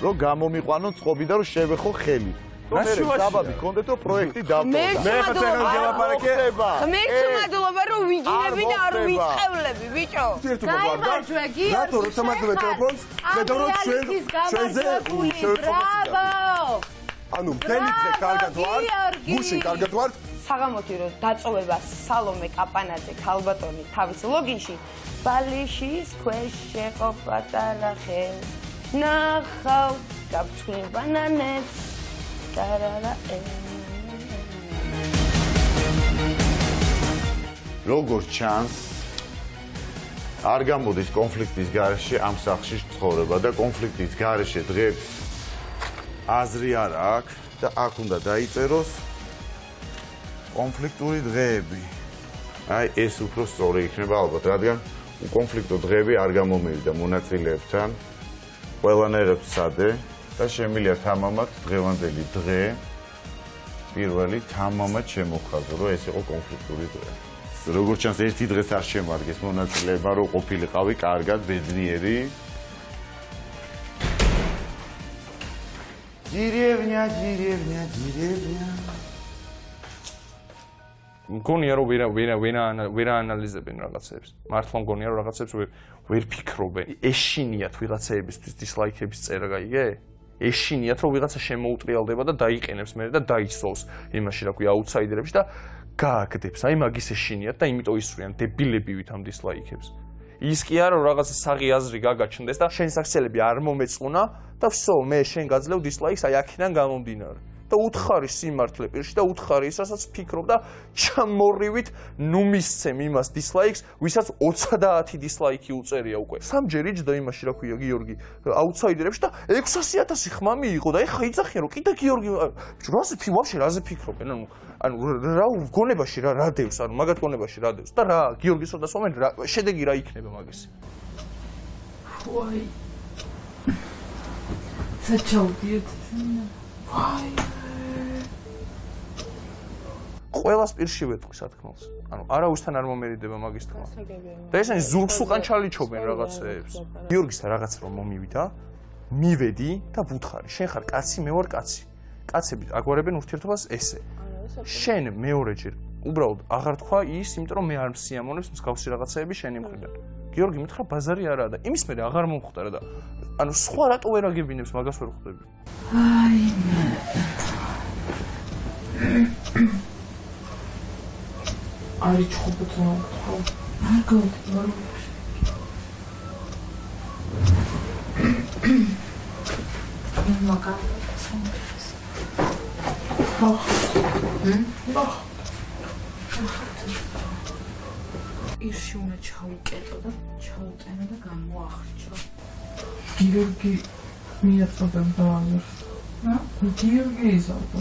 F: რომ გამომიყვანონ წყობი და რომ შევეხო ხელი. რომ მე საბაბი კონდეთ რომ პროექტი დავტოვდა.
C: მე ხა ცეღან გელაპარაკე.
M: ღმერთს მადლობა რომ ვიგინები და არ ვიწყევლები ბიჭო.
C: გაიმარჯვე გიორგი. რატო რომ სამართლებია ტელეფონს? ხედავ რომ ჩვენზე
D: ბრავო!
C: ანუ მთელი დღე კარგად ვარ. გუშინ კარგად ვარ.
D: საღამოთი რომ დაწოვება სალომე კაპანაძე ქალბატონი თავის ლოგინში ბალიშის ქვეშ შეყო პატარა ხელს ნახავ გაფრთხილ ბანანებს ტარარა
F: როგორც ჩანს არ გამოდის კონფლიქტის გარეშე ამ სახლში ცხოვრება და კონფლიქტის გარეშე დღეს აზრი არ აქვს და აქ უნდა დაიწეროს კონფლიქტური დღეები. აი ეს უფრო სწორი იქნება ალბათ, რადგან კონფლიქტო დღეები არ გამომივიდა მონაწილეებთან. ყველანაირად სცადე და შემიძლია თამამად დღევანდელი დღე პირველი თამამად შემოხაზო, რომ ეს იყო კონფლიქტური დღე. როგორც ჩანს, ერთი დღეს არ შემარგეს მონაწილეებმა, რომ ყოფილიყავი კარგად ბედნიერი. Деревня, деревня, деревня.
B: მგონია რომ ვერ აანალიზებენ რაღაცებს. მართლა მგონია რომ რაღაცებს ვერ ფიქრობენ. ეშინიათ ვიღაცაებისთვის დისლაიქების წერა, გაიგე? ეშინიათ რომ ვიღაცა შემოუტრიალდება და დაიყენებს მე და დაისვავს იმაში, რა ქვია, აუთსაიდერებში და გააგდებს. აი მაგის ეშინიათ და იმიტომ ისვრიან დებილებივით ამ დისლაიქებს. ის კი არა რომ რაღაცა საღი აზრი გაგაჩნდეს და შენ საქციელები არ მომეწუნა და ვსო მე შენ გაძლევ დისლაიქს აი აქედან გამომდინარე. და უთხარი სიმართლე პირში და უთხარი ის, რასაც ვფიქრობ და ჩამორრივით ნუ მისცემ იმას დისლაიქს, ვისაც 30 დისლაიქი უწერია უკვე. სამჯერ იჯდა იმაში, რა ქვია, გიორგი, აუთსაიდერებში და 600,000 ხმა მიიღო და ეხა იძახიან, რომ კიდე გიორგი, რაზე ფიქრობენ, ანუ რა გონებაში რა დევს, ანუ მაგათ გონებაში რა დევს და რა გიორგის ოდას მომენ შედეგი რა იქნება მაგისი.
G: ვაი. საჩაუდიეთ. ვაი.
B: ყველას პირში ვეთქვი სათქმელს. ანუ არავისთან არ მომერიდება მაგის თქმა. და ესენი ზურგს უკან ჩალიჩობენ რაღაცეებს. გიორგის და რაღაც რომ მომივიდა, მივედი და ვუთხარი, შენ ხარ კაცი, მე ვარ კაცი. კაცები აგვარებენ ურთიერთობას ესე. შენ მეორეჯერ უბრალოდ აღარ თქვა ის, იმიტომ რომ მე არ მსიამოვნებს მსგავსი რაღაცეები შენი მხრიდან. გიორგი მითხრა ბაზარი არაა და იმის მერე აღარ მომხვდარა და ანუ სხვა რატო ვერ აგებინებს მაგას ვერ ხვდები.
G: აი მე. არის ჩხუბო ხო? არ გავდივარ. მაგა სამს. ირში უნდა ჩავიკეტო და ჩავუტენო და გამოახრჩო. გიორგი მიაწოდება ბალერს. გიორგი იზავდა.